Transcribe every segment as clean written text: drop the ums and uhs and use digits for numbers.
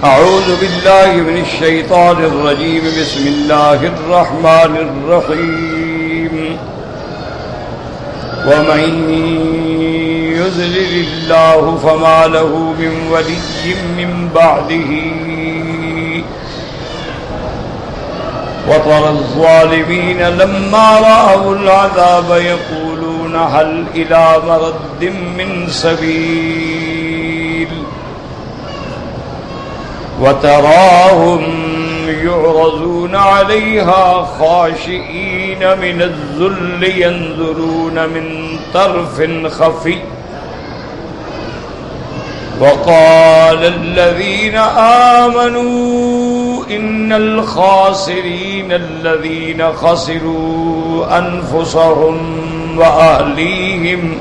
أعوذ بالله من الشيطان الرجيم. بسم الله الرحمن الرحيم. ومن يضلل الله فما له من ولي من بعده وترى الظالمين لما رأوا العذاب يقولون هل إلى مرد من سبيل وتراهم يعرضون عليها خاشعين من الذل ينظرون من طرف خفي وقال الذين آمنوا إن الخاسرين الذين خسروا أنفسهم وأهليهم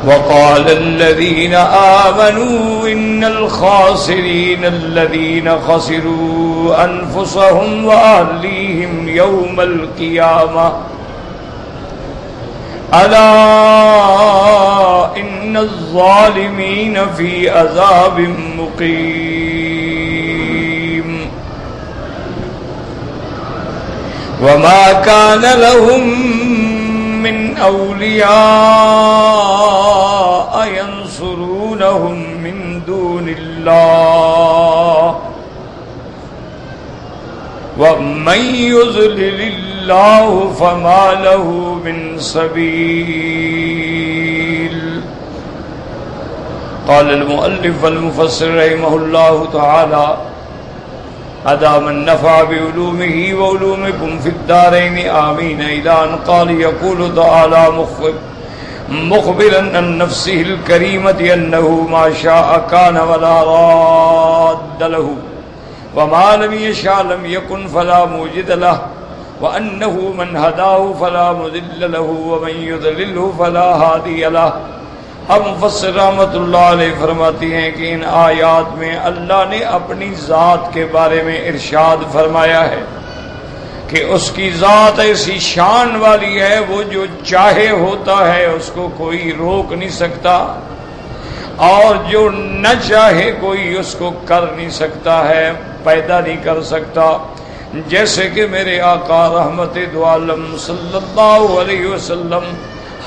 وقال الذين آمنوا إن الخاسرين الذين خسروا أنفسهم وأهليهم يوم القيامة ألا إن الظالمين في عذاب مقيم وما كان لهم من أولياء ينصرونهم من دون الله ومن يضلل الله فما له من سبيل. قال المؤلف والمفسر رحمه الله تعالى أدام النفع بعلومه وعلومكم في الدارين آمين. إلى أن قال يقول تعالى مخبرا عن نفسه الكريمة أنه ما شاء كان ولا راد له وما لم يشاء لم يكن فلا موجد له وأنه من هداه فلا مضل له ومن يضلله فلا هادي له. اب مفسر رحمۃ اللہ علیہ فرماتی ہیں کہ ان آیات میں اللہ نے اپنی ذات کے بارے میں ارشاد فرمایا ہے کہ اس کی ذات ایسی شان والی ہے، وہ جو چاہے ہوتا ہے اس کو کوئی روک نہیں سکتا، اور جو نہ چاہے کوئی اس کو کر نہیں سکتا ہے، پیدا نہیں کر سکتا. جیسے کہ میرے آقا رحمت دو عالم صلی اللہ علیہ وسلم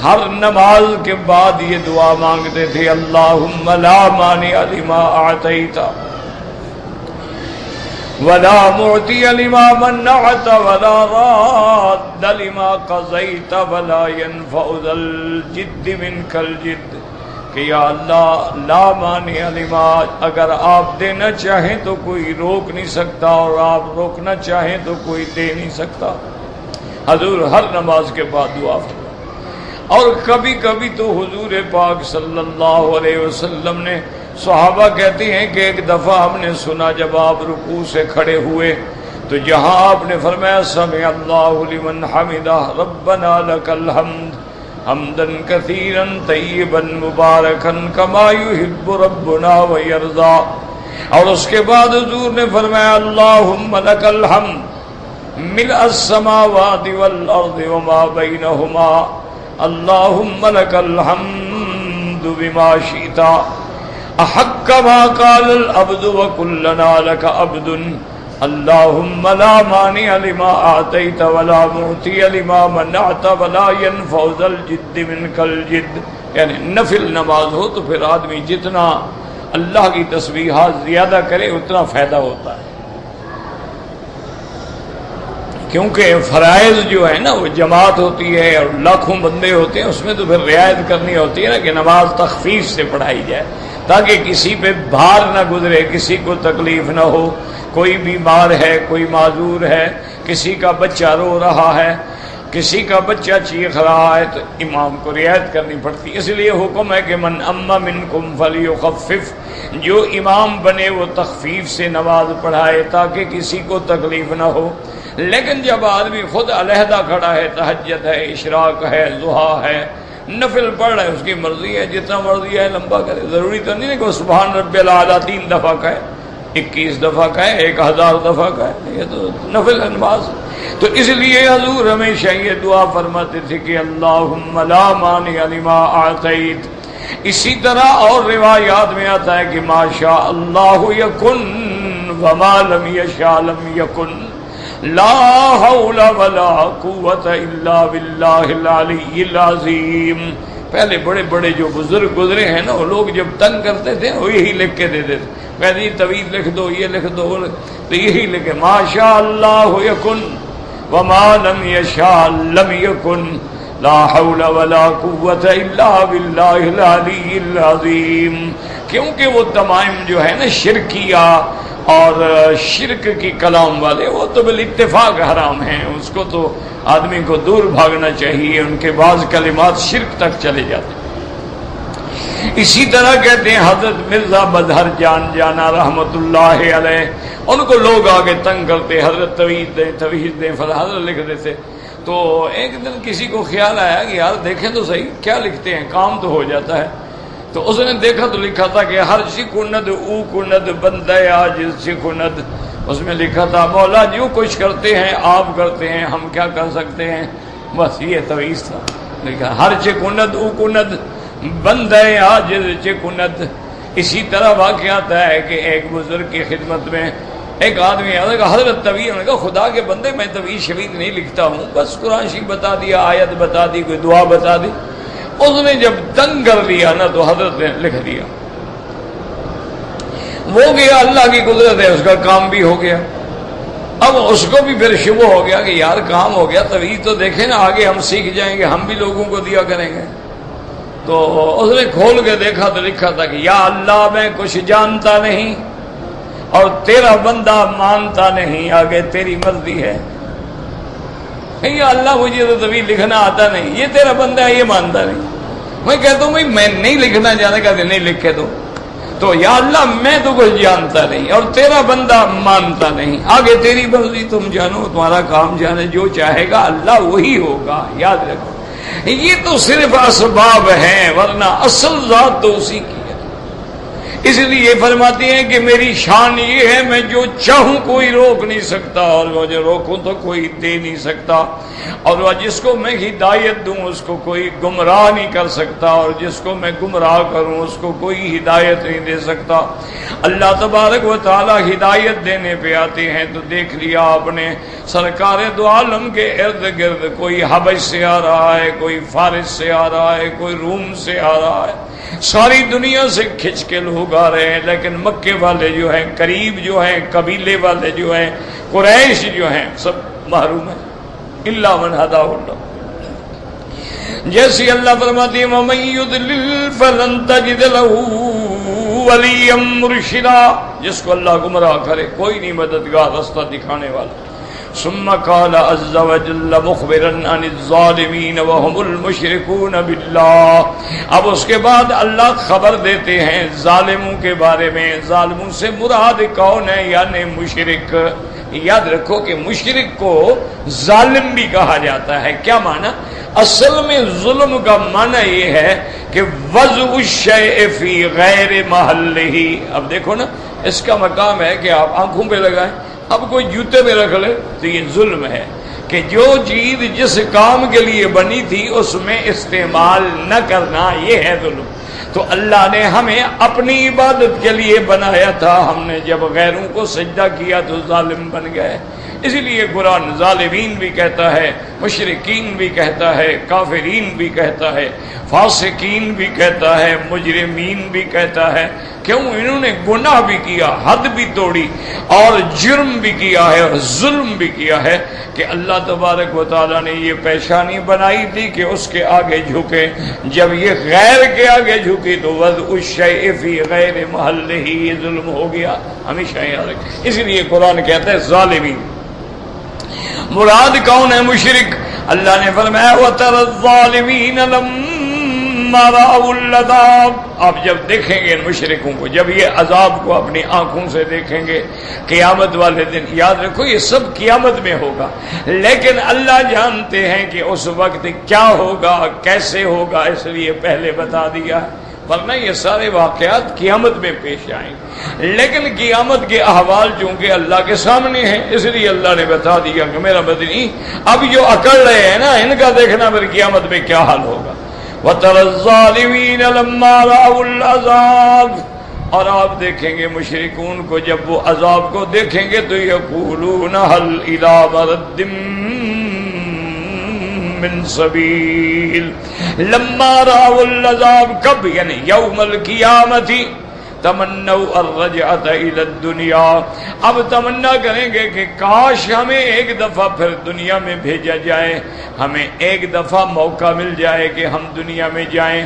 ہر نماز کے بعد یہ دعا مانگتے تھے، اللہم لا مانع لما اعطیت ولا معطی لما منعت ولا راد لما قضیت ولا ينفع ذا الجد منک الجد. کہ یا اللہ لا مانع لما، اگر آپ دینا چاہیں تو کوئی روک نہیں سکتا، اور آپ روکنا چاہیں تو کوئی دے نہیں سکتا. حضور ہر نماز کے بعد دعا فرماتے. اور کبھی کبھی تو حضور پاک صلی اللہ علیہ وسلم نے، صحابہ کہتے ہیں کہ ایک دفعہ ہم نے سنا جب آپ رکوع سے کھڑے ہوئے تو جہاں آپ نے فرمایا سمع اللہ لمن حمدہ ربنا لک الحمد حمدا کثیرا طیبا مبارکا کما یحب ربنا ویرضا، اور اس کے بعد حضور نے فرمایا اللہم لک الحمد ملء السماوات والارض وما بینہما اللہم لک الحمد بما شئت احق ما قال العبد وکلنا لک عبد اللہم لا مانع لما اعطیت ولا معطی لما منعت ولا ينفع ذا الجد منک الجد. یعنی نفل نماز ہو تو پھر آدمی جتنا اللہ کی تسبیحات زیادہ کرے اتنا فائدہ ہوتا ہے، کیونکہ فرائض جو ہے نا وہ جماعت ہوتی ہے اور لاکھوں بندے ہوتے ہیں، اس میں تو پھر رعایت کرنی ہوتی ہے نا کہ نماز تخفیف سے پڑھائی جائے تاکہ کسی پہ بھار نہ گزرے، کسی کو تکلیف نہ ہو. کوئی بیمار ہے، کوئی معذور ہے، کسی کا بچہ رو رہا ہے، کسی کا بچہ چیخ رہا ہے تو امام کو رعایت کرنی پڑتی. اس لیے حکم ہے کہ من اما منکم فلیخفف، جو امام بنے وہ تخفیف سے نماز پڑھائے تاکہ کسی کو تکلیف نہ ہو. لیکن جب آدمی خود علیحدہ کھڑا ہے، تہجد ہے، اشراق ہے، ضحیٰ ہے، نفل پڑھ رہا ہے، اس کی مرضی ہے جتنا مرضی ہے لمبا کرے. ضروری تو نہیں ہے کہ سبحان رب الاعلیٰ 3 دفعہ کہے، 21 دفعہ کہے، 1000 دفعہ کہے، یہ تو نفل نماز. تو اس لیے حضور ہمیشہ یہ دعا فرماتے تھے کہ اللہم لا مانع لما اعطیت، اسی طرح اور روایات میں آتا ہے کہ ما شاء اللہ یکن وما لم یشاء لم یکن لا حول ولا قوت الا باللہ العلی العظیم. پہلے بڑے بڑے جو بزرگ گزرے ہیں نا، وہ لوگ جب تنگ کرتے تھے وہ یہی لکھ کے دیتے تھے، کہتے ہیں طویل لکھ دو، یہ لکھ دو، تو یہی لکھے ما شاء اللہ یکن وما لم یشاء لم یکن لا حول ولا قوت الا باللہ العلی العظیم. کیونکہ وہ تمام جو ہے نا شرکیہ اور شرک کی کلام والے، وہ تو بالاتفاق حرام ہیں، اس کو تو آدمی کو دور بھاگنا چاہیے، ان کے بعض کلمات شرک تک چلے جاتے ہیں. اسی طرح کہتے ہیں حضرت مرزا بدہر جان جانا رحمت اللہ علیہ، ان کو لوگ آگے تنگ کرتے، حضرت توحید دیں فلاں حضرت لکھ دیتے. تو ایک دن کسی کو خیال آیا کہ یار دیکھیں تو صحیح کیا لکھتے ہیں، کام تو ہو جاتا ہے. تو اس نے دیکھا تو لکھا تھا کہ ہر شکند او کند بندہ عاجز شکند. اس میں لکھا تھا مولا جو کچھ کرتے ہیں آپ کرتے ہیں، ہم کیا کر سکتے ہیں. بس یہ تویز تھا. لکھا ہر چکند او کند بندہ عاجز چکند. اسی طرح واقعات ہے کہ ایک بزرگ کی خدمت میں ایک آدمی آیا کہ حضرت طویل، نے کہا خدا کے بندے میں طویل شریف نہیں لکھتا ہوں، بس قرآن شریف بتا دیا، آیت بتا دی، کوئی دعا بتا دی. اس نے جب تنگ کر لیا نا تو حضرت نے لکھ دیا. وہ گیا، اللہ کی قدرت ہے، اس کا کام بھی ہو گیا. اب اس کو بھی پھر شبہ ہو گیا کہ یار کام ہو گیا، طویل تو دیکھیں نا آگے ہم سیکھ جائیں گے، ہم بھی لوگوں کو دیا کریں گے. تو اس نے کھول کے دیکھا تو لکھا تھا کہ یا اللہ میں کچھ جانتا نہیں اور تیرا بندہ مانتا نہیں، آگے تیری مرضی ہے. یا اللہ مجھے تو طویل لکھنا آتا نہیں، یہ تیرا بندہ ہے، یہ مانتا نہیں. میں کہتا ہوں بھائی میں نہیں لکھنا جانے کا، نہیں لکھے تو یا اللہ میں تو کچھ جانتا نہیں اور تیرا بندہ مانتا نہیں، آگے تیری مرضی، تم جانو، تمہارا کام جانے، جو چاہے گا اللہ وہی ہوگا. یاد رکھو یہ تو صرف اسباب ہیں، ورنہ اصل ذات تو اسی کی. اس لیے فرماتے ہیں کہ میری شان یہ ہے میں جو چاہوں کوئی روک نہیں سکتا اور مجھے روکوں تو کوئی دے نہیں سکتا، اور جس کو میں ہدایت دوں اس کو کوئی گمراہ نہیں کر سکتا، اور جس کو میں گمراہ کروں اس کو کوئی ہدایت نہیں دے سکتا. اللہ تبارک و تعالی ہدایت دینے پہ آتے ہیں تو دیکھ لیا آپ نے سرکار دو عالم کے ارد گرد کوئی حبش سے آ رہا ہے، کوئی فارس سے آ رہا ہے، کوئی روم سے آ رہا ہے، ساری دنیا سے کھچ کے لوگ آ رہے ہیں. لیکن مکے والے جو ہیں، قریب جو ہیں، قبیلے والے جو ہیں، قریش جو ہیں، سب محروم ہیں الا من ہداہ اللہ. جیسے اللہ فرماتے ہیں وَمَن يُضْلِلْ فَلَن تَجِدَ لَهُ وَلِيًّا مُرْشِدًا. جس کو اللہ گمراہ کرے کوئی نہیں مددگار، راستہ دکھانے والا. ثم قال عز وجل مخبرا عن الظالمین وهم المشركون باللہ. اب اس کے بعد اللہ خبر دیتے ہیں ظالموں کے بارے میں. ظالموں سے مراد کون ہے؟ یعنی مشرک. یاد رکھو کہ مشرک کو ظالم بھی کہا جاتا ہے. کیا معنی؟ اصل میں ظلم کا معنی یہ ہے کہ وضع الشیء فی غیر محلہ. اب دیکھو نا، اس کا مقام ہے کہ آپ آنکھوں پہ لگائیں، اب کوئی جوتے میں رکھ لے تو یہ ظلم ہے کہ جو چیز جس کام کے لیے بنی تھی اس میں استعمال نہ کرنا، یہ ہے ظلم. تو اللہ نے ہمیں اپنی عبادت کے لیے بنایا تھا، ہم نے جب غیروں کو سجدہ کیا تو ظالم بن گئے. اسی لیے قرآن ظالمین بھی کہتا ہے، مشرکین بھی کہتا ہے، کافرین بھی کہتا ہے، فاسقین بھی کہتا ہے، مجرمین بھی کہتا ہے. کیوں؟ انہوں نے گناہ بھی کیا، حد بھی توڑی اور جرم بھی کیا ہے اور ظلم بھی کیا ہے کہ اللہ تبارک و تعالیٰ نے یہ پیشانی بنائی تھی کہ اس کے آگے جھکے. جب یہ غیر کے آگے جھکی تو وضع الشیء فی غیر محلہ، یہ ظلم ہو گیا. ہمیشہ یاد رکھیں. اس لیے قرآن کہتا ہے ظالمین. مراد کون ہے؟ مشرک. اللہ نے فرمایا وَتَرَى الظَّالِمِينَ لَمَّا رَأَوُا الْعَذَابَ. آپ جب دیکھیں گے ان مشرکوں کو، جب یہ عذاب کو اپنی آنکھوں سے دیکھیں گے قیامت والے دن، یاد رکھو یہ سب قیامت میں ہوگا، لیکن اللہ جانتے ہیں کہ اس وقت کیا ہوگا، کیسے ہوگا، اس لیے پہلے بتا دیا ہے. ورنہ یہ سارے واقعات قیامت میں پیش آئیں گے، لیکن قیامت کے احوال چونکہ اللہ کے سامنے ہیں اس لیے اللہ نے بتا دیا کہ میرا مدنی اب جو اکڑ رہے ہیں نا، ان کا دیکھنا پھر قیامت میں کیا حال ہوگا. وَتَرَى الظَّالِمِينَ لَمَّا رَأَوُا الْعَذَابَ، اور آپ دیکھیں گے مشرکون کو جب وہ عذاب کو دیکھیں گے تو یقولون هل إِلَى مَرَدٍ من سبیل، لما رأوا العذاب، کب یعنی یوم القیامت، تمنوا الرجعۃ الی الدنیا، اب تمنا کریں گے کہ کاش ہمیں ایک دفعہ پھر دنیا میں بھیجا جائے، ہمیں ایک دفعہ موقع مل جائے کہ ہم دنیا میں جائیں،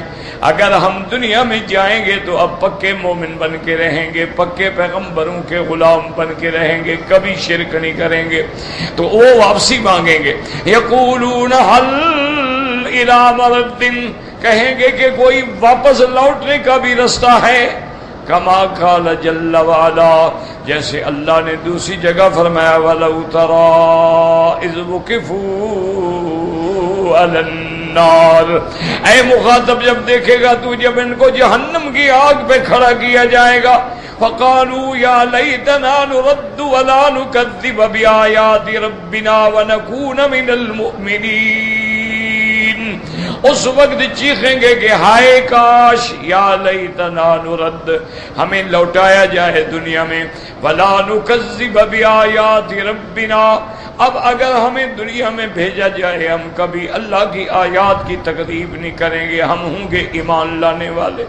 اگر ہم دنیا میں جائیں گے تو اب پکے مومن بن کے رہیں گے، پکے پیغمبروں کے غلام بن کے رہیں گے، کبھی شرک نہیں کریں گے، تو وہ واپسی مانگیں گے، یقولون هل الی مرد، کہیں گے کہ کوئی واپس لوٹنے کا بھی رستہ ہے، کما قال جل وعلا، جیسے اللہ نے دوسری جگہ فرمایا وَلَوْ تَرَىٰ إِذْ وُقِفُوا عَلَى النَّارِ، اے مخاطب جب دیکھے گا تو جب ان کو جہنم کی آگ پہ کھڑا کیا جائے گا، فَقَالُوا يَا لَيْتَنَا نُرَدُّ وَلَا نُكَذِّبَ بِآيَاتِ رَبِّنَا وَنَكُونَ مِنَ الْمُؤْمِنِينَ، اس وقت چیخیں گے کہ ہائے کاش، یا لیتنا نرد، ہمیں لوٹایا جائے دنیا میں، ولا نکذب بآیات ربنا، اب اگر ہمیں دنیا میں بھیجا جائے ہم کبھی اللہ کی آیات کی تکذیب نہیں کریں گے، ہم ہوں گے ایمان لانے والے،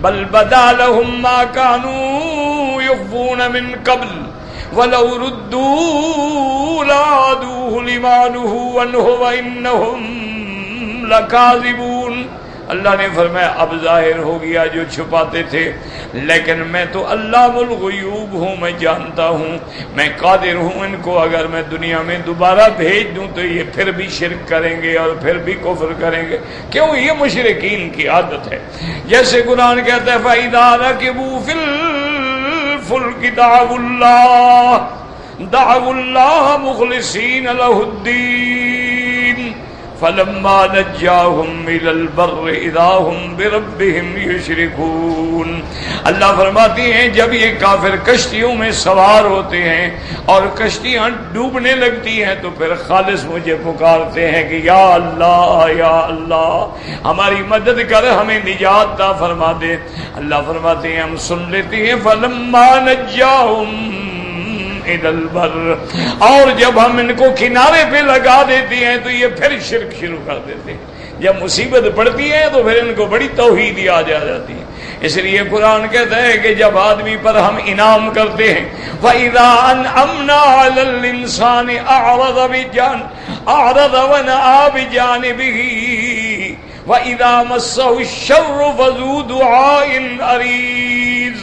بل بدا لهم ما كانوا يخفون من قبل وَلَوْ رُدُّوا لَعَادُوهُ لِمَا نُهُوا عَنْهُ وَإِنَّهُمْ لَكَاذِبُونَ، اللہ نے فرمایا اب ظاہر ہو گیا جو چھپاتے تھے، لیکن میں تو علام الغیوب ہوں، میں جانتا ہوں، میں قادر ہوں، ان کو اگر میں دنیا میں دوبارہ بھیج دوں تو یہ پھر بھی شرک کریں گے اور پھر بھی کفر کریں گے، کیوں؟ یہ مشرکین کی عادت ہے، جیسے قرآن کہتا ہے فَإِذَا رَكِبُوا فِي الْفُلْكِ دَعَوُا اللَّهَ مُخْلِصِينَ لَهُ الدِّينَ فَلَمَّا نَجَّاهُمْ إِلَى الْبَرِّ إِذَا هُمْ بِرَبِّهِمْ يُشْرِكُونَ، اللہ فرماتی ہیں جب یہ کافر کشتیوں میں سوار ہوتے ہیں اور کشتیاں ڈوبنے لگتی ہیں تو پھر خالص مجھے پکارتے ہیں کہ یا اللہ ہماری مدد کر، ہمیں نجات عطا فرما دے، اللہ فرماتے ہیں ہم سن لیتے ہیں فَلَمَّا نَجَّاهُمْ إِلَى الْبَرِّ، اور جب ہم ان کو کنارے پہ لگا دیتے ہیں تو یہ پھر شرک شروع کر دیتے ہیں، جب مصیبت پڑتی ہے تو پھر ان کو بڑی توحید یاد آ جاتی ہے، اس لیے قرآن کہتا ہے کہ جب آدمی پر ہم انعام کرتے ہیں وَإِذَا أَنْعَمْنَا عَلَى الْإِنسَانِ أَعْرَضَ وَنَأَىٰ بِجَانِبِهِ وَإِذَا مَسَّهُ الشَّرُّ فَذُو دُعَاءٍ عَرِيضٍ،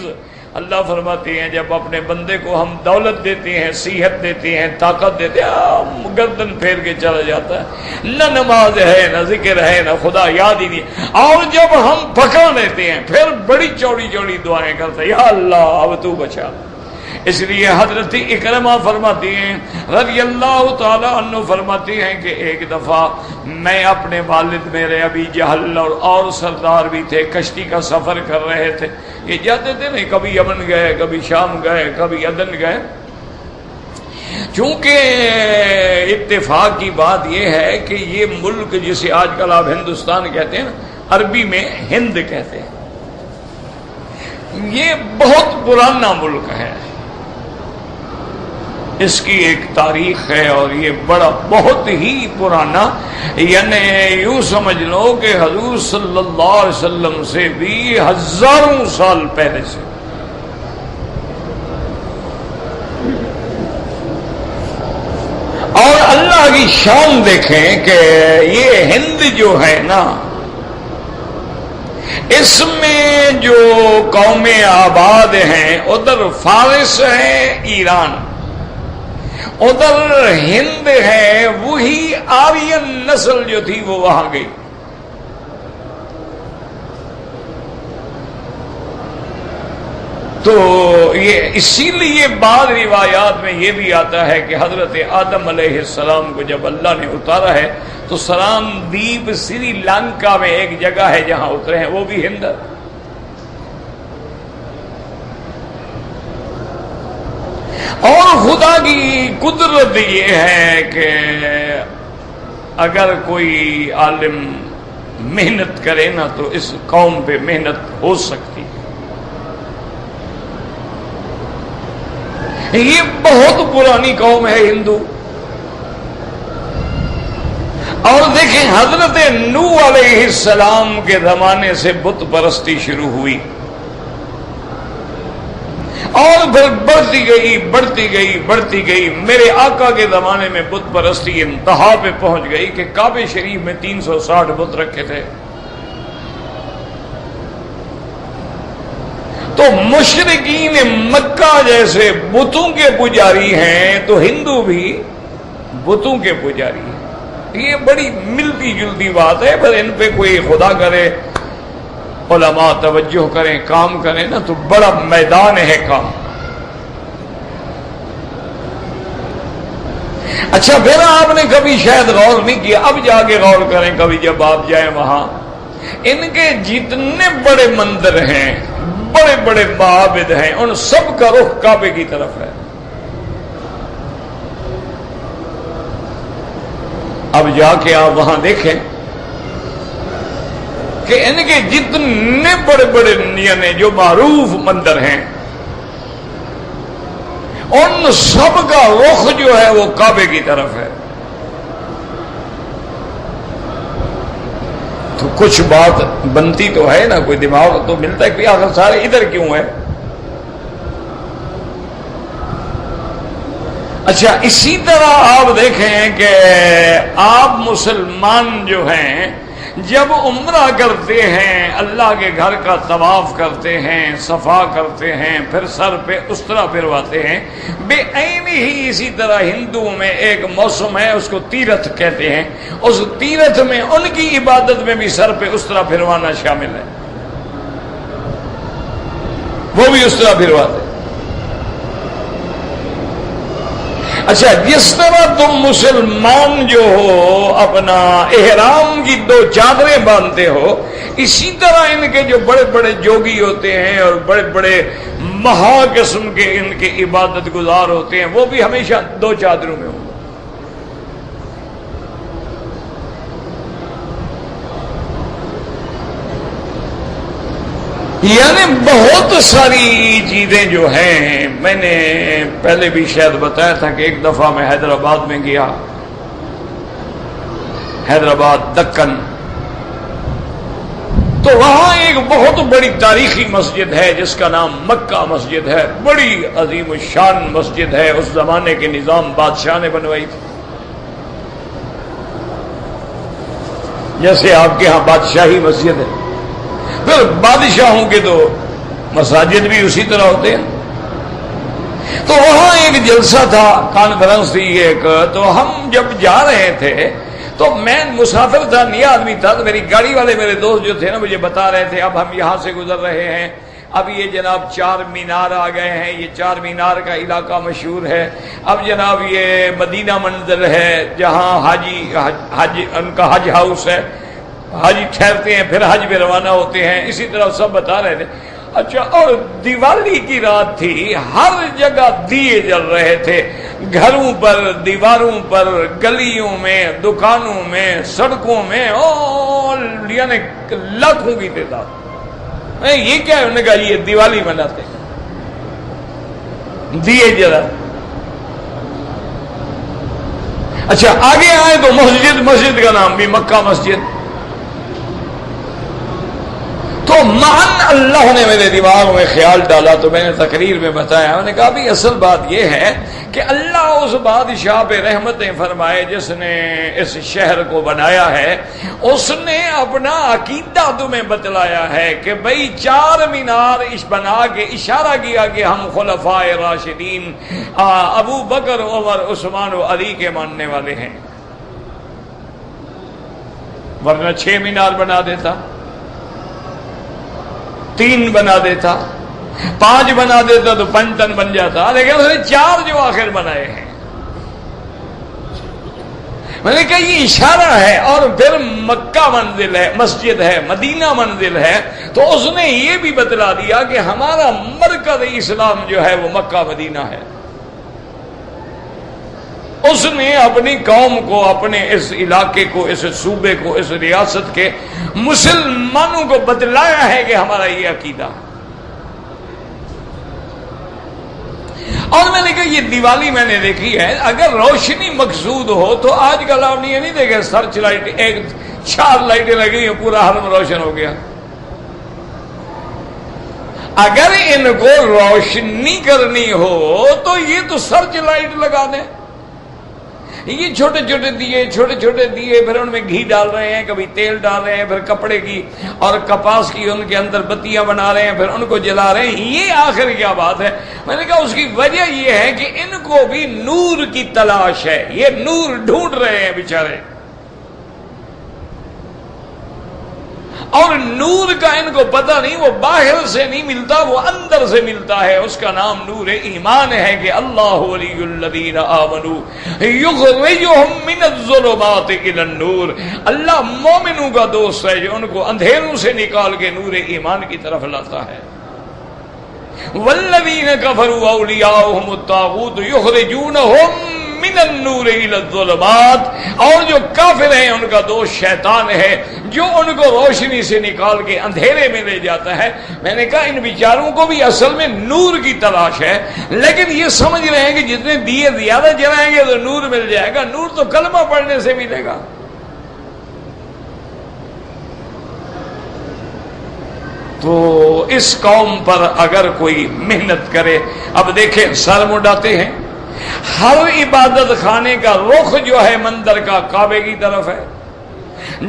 اللہ فرماتے ہیں جب اپنے بندے کو ہم دولت دیتے ہیں، صحت دیتے ہیں، طاقت دیتے ہیں، گردن پھیر کے چلا جاتا ہے، نہ نماز ہے نہ ذکر ہے نہ خدا یاد ہی نہیں، اور جب ہم پکڑ لیتے ہیں پھر بڑی چوڑی چوڑی دعائیں کرتے ہیں یا اللہ اب تو بچا، اس لیے حضرت اکرمہ فرماتی ہیں رضی اللہ تعالی عنہ فرماتی ہیں کہ ایک دفعہ میں اپنے والد میرے ابی جہل اور سردار بھی تھے، کشتی کا سفر کر رہے تھے، یہ جاتے تھے نہیں، کبھی یمن گئے، کبھی شام گئے، کبھی عدن گئے، چونکہ اتفاق کی بات یہ ہے کہ یہ ملک جسے آج کل آپ ہندوستان کہتے ہیں، عربی میں ہند کہتے ہیں، یہ بہت پرانا ملک ہے، اس کی ایک تاریخ ہے اور یہ بڑا بہت ہی پرانا، یعنی یوں سمجھ لو کہ حضور صلی اللہ علیہ وسلم سے بھی ہزاروں سال پہلے سے، اور اللہ کی شان دیکھیں کہ یہ ہند جو ہے نا، اس میں جو قومیں آباد ہیں ادھر فارس ہے، ایران، ادھر ہند ہے، وہی آرین نسل جو تھی وہ وہاں گئی، تو یہ اسی لیے بعض روایات میں یہ بھی آتا ہے کہ حضرت آدم علیہ السلام کو جب اللہ نے اتارا ہے تو سلام دیپ سری لنکا میں ایک جگہ ہے جہاں اترے ہیں، وہ بھی ہند ہے، اور خدا کی قدرت یہ ہے کہ اگر کوئی عالم محنت کرے نا تو اس قوم پہ محنت ہو سکتی ہے۔ یہ بہت پرانی قوم ہے ہندو، اور دیکھیں حضرت نوح علیہ السلام کے زمانے سے بت پرستی شروع ہوئی، اور پھر بڑھتی گئی بڑھتی گئی بڑھتی گئی۔ میرے آقا کے زمانے میں بت پرستی انتہا پہ پہنچ گئی کہ کعبہ شریف میں 360 بت رکھے تھے۔ تو مشرکین مکہ جیسے بتوں کے پجاری ہیں تو ہندو بھی بتوں کے پجاری ہیں۔ یہ بڑی ملتی جلتی بات ہے، پر ان پہ کوئی خدا کرے، علماء توجہ کریں، کام کریں نا تو بڑا میدان ہے کام۔ اچھا پھر آپ نے کبھی شاید غور نہیں کیا، اب جا کے غور کریں کبھی جب آپ جائیں وہاں، ان کے جتنے بڑے مندر ہیں، بڑے بڑے معابد ہیں، ان سب کا رخ کعبے کی طرف ہے۔ اب جا کے آپ وہاں دیکھیں کہ ان کے جتنے بڑے بڑے یعنی جو معروف مندر ہیں، ان سب کا رخ جو ہے وہ کعبے کی طرف ہے۔ تو کچھ بات بنتی تو ہے نا، کوئی دماغ تو ملتا ہے کہ آخر سارے ادھر کیوں ہے۔ اچھا اسی طرح آپ دیکھیں کہ آپ مسلمان جو ہیں جب عمرہ کرتے ہیں، اللہ کے گھر کا طواف کرتے ہیں، صفا کرتے ہیں، پھر سر پہ استرا پھرواتے ہیں، بے عین ہی اسی طرح ہندوؤں میں ایک موسم ہے، اس کو تیرتھ کہتے ہیں، اس تیرتھ میں ان کی عبادت میں بھی سر پہ استرا پھروانا شامل ہے، وہ بھی استرا پھرواتے ہیں۔ اچھا جس طرح تم مسلمان جو ہو اپنا احرام کی 2 چادریں باندھتے ہو، اسی طرح ان کے جو بڑے بڑے جوگی ہوتے ہیں اور بڑے بڑے مہا قسم کے ان کے عبادت گزار ہوتے ہیں، وہ بھی ہمیشہ 2 چادروں میں ہوں۔ یعنی بہت ساری چیزیں جو ہیں، میں نے پہلے بھی شاید بتایا تھا کہ ایک دفعہ میں حیدرآباد میں گیا، حیدرآباد دکن، تو وہاں ایک بہت بڑی تاریخی مسجد ہے جس کا نام مکہ مسجد ہے، بڑی عظیم الشان مسجد ہے، اس زمانے کے نظام بادشاہ نے بنوائی تھی، جیسے آپ کے ہاں بادشاہی مسجد ہے، پھر بادشاہوں کے تو مساجد بھی اسی طرح ہوتے ہیں۔ تو وہاں ایک جلسہ تھا، کانفرنس تھی ایک، تو ہم جب جا رہے تھے تو میں مسافر تھا، نیا آدمی تھا، تو میری گاڑی والے میرے دوست جو تھے نا مجھے بتا رہے تھے اب ہم یہاں سے گزر رہے ہیں، اب یہ جناب 4 مینار آ گئے ہیں، یہ 4 مینار کا علاقہ مشہور ہے، اب جناب یہ مدینہ منزل ہے جہاں حج ان کا حج ہاؤس ہے، حاجی ٹھہرتے ہیں پھر حج پہ روانہ ہوتے ہیں، اسی طرح سب بتا رہے تھے۔ اچھا اور دیوالی کی رات تھی، ہر جگہ دیے جل رہے تھے، گھروں پر، دیواروں پر، گلیوں میں، دکانوں میں، سڑکوں میں، اور یعنی لاکھوں کی تعداد۔ یہ کیا ہے؟ انہوں نے کہا یہ دیوالی مناتے ہیں، دیے جلا۔ اچھا آگے آئے تو مسجد کا نام بھی مکہ مسجد۔ تو معن اللہ نے میرے دماغ میں خیال ڈالا تو میں نے تقریر میں بتایا، میں نے کہا بھی اصل بات یہ ہے کہ اللہ اس بادشاہ پہ رحمتیں فرمائے جس نے اس شہر کو بنایا ہے، اس نے اپنا عقیدہ تمہیں بتلایا ہے کہ بھئی 4 مینار بنا کے اشارہ کیا کہ ہم خلفائے راشدین ابو بکر، عمر، عثمان و علی کے ماننے والے ہیں، ورنہ 6 مینار بنا دیتا، 3 بنا دیتا، 5 بنا دیتا تو پنجتن بن جاتا، لیکن اس نے 4 جو آخر بنائے ہیں۔ میں نے کہا یہ اشارہ ہے، اور پھر مکہ منزل ہے، مسجد ہے، مدینہ منزل ہے، تو اس نے یہ بھی بتلا دیا کہ ہمارا مرکز اسلام جو ہے وہ مکہ مدینہ ہے۔ اس نے اپنی قوم کو، اپنے اس علاقے کو، اس صوبے کو، اس ریاست کے مسلمانوں کو بتلایا ہے کہ ہمارا یہ عقیدہ ہے۔ اور میں نے کہا یہ دیوالی میں نے دیکھی ہے، اگر روشنی مقصود ہو تو آج کل آپ نے یہ نہیں دیکھا سرچ لائٹ، ایک 4 لائٹیں لگی ہیں پورا حرم روشن ہو گیا۔ اگر ان کو روشنی کرنی ہو تو یہ تو سرچ لائٹ لگا دیں۔ یہ چھوٹے چھوٹے دیے پھر ان میں گھی ڈال رہے ہیں، کبھی تیل ڈال رہے ہیں، پھر کپڑے کی اور کپاس کی ان کے اندر بتیاں بنا رہے ہیں، پھر ان کو جلا رہے ہیں۔ یہ آخر کیا بات ہے؟ میں نے کہا اس کی وجہ یہ ہے کہ ان کو بھی نور کی تلاش ہے، یہ نور ڈھونڈ رہے ہیں بیچارے، اور نور کا ان کو پتہ نہیں، وہ باہر سے نہیں ملتا، وہ اندر سے ملتا ہے۔ اس کا نام نور ایمان ہے کہ اللہ ولی الذین آمنوا یخرجہم من الظلمات الی النور، اللہ مومنوں کا دوست ہے جو ان کو اندھیروں سے نکال کے نور ایمان کی طرف لاتا ہے۔ والذین کفروا اولیاؤہم الطاغوت یخرجونہم من النور الى الظلمات، اور جو کافر ہیں ان کا دوست شیطان ہے جو ان کو روشنی سے نکال کے اندھیرے میں لے جاتا ہے۔ میں نے کہا ان بیچاروں کو بھی اصل میں نور کی تلاش ہے، لیکن یہ سمجھ رہے ہیں کہ جتنے دیے زیادہ جلائیں گے تو نور مل جائے گا۔ نور تو کلمہ پڑھنے سے ملے گا۔ تو اس قوم پر اگر کوئی محنت کرے، اب دیکھیں سر مڈاتے ہیں، ہر عبادت خانے کا رخ جو ہے مندر کا کعبے کی طرف ہے۔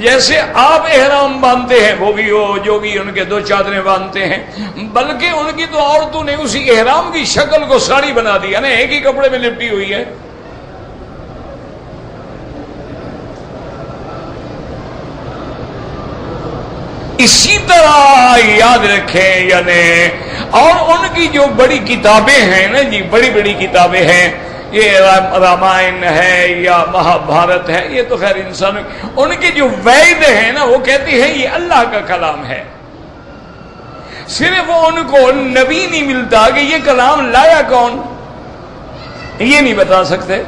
جیسے آپ احرام باندھتے ہیں وہ بھی وہ جو بھی ان کے 2 چادریں باندھتے ہیں، بلکہ ان کی تو عورتوں نے اسی احرام کی شکل کو ساڑی بنا دیا نا، ایک ہی کپڑے میں لپٹی ہوئی ہے۔ اسی طرح یاد رکھیں، یعنی اور ان کی جو بڑی کتابیں ہیں نا جی، بڑی بڑی کتابیں ہیں، یہ رامائن ہے یا مہا بھارت ہے، یہ تو خیر انسان، ان کے جو وید ہیں نا وہ کہتے ہیں یہ اللہ کا کلام ہے۔ صرف ان کو نبی نہیں ملتا کہ یہ کلام لایا کون، یہ نہیں بتا سکتے۔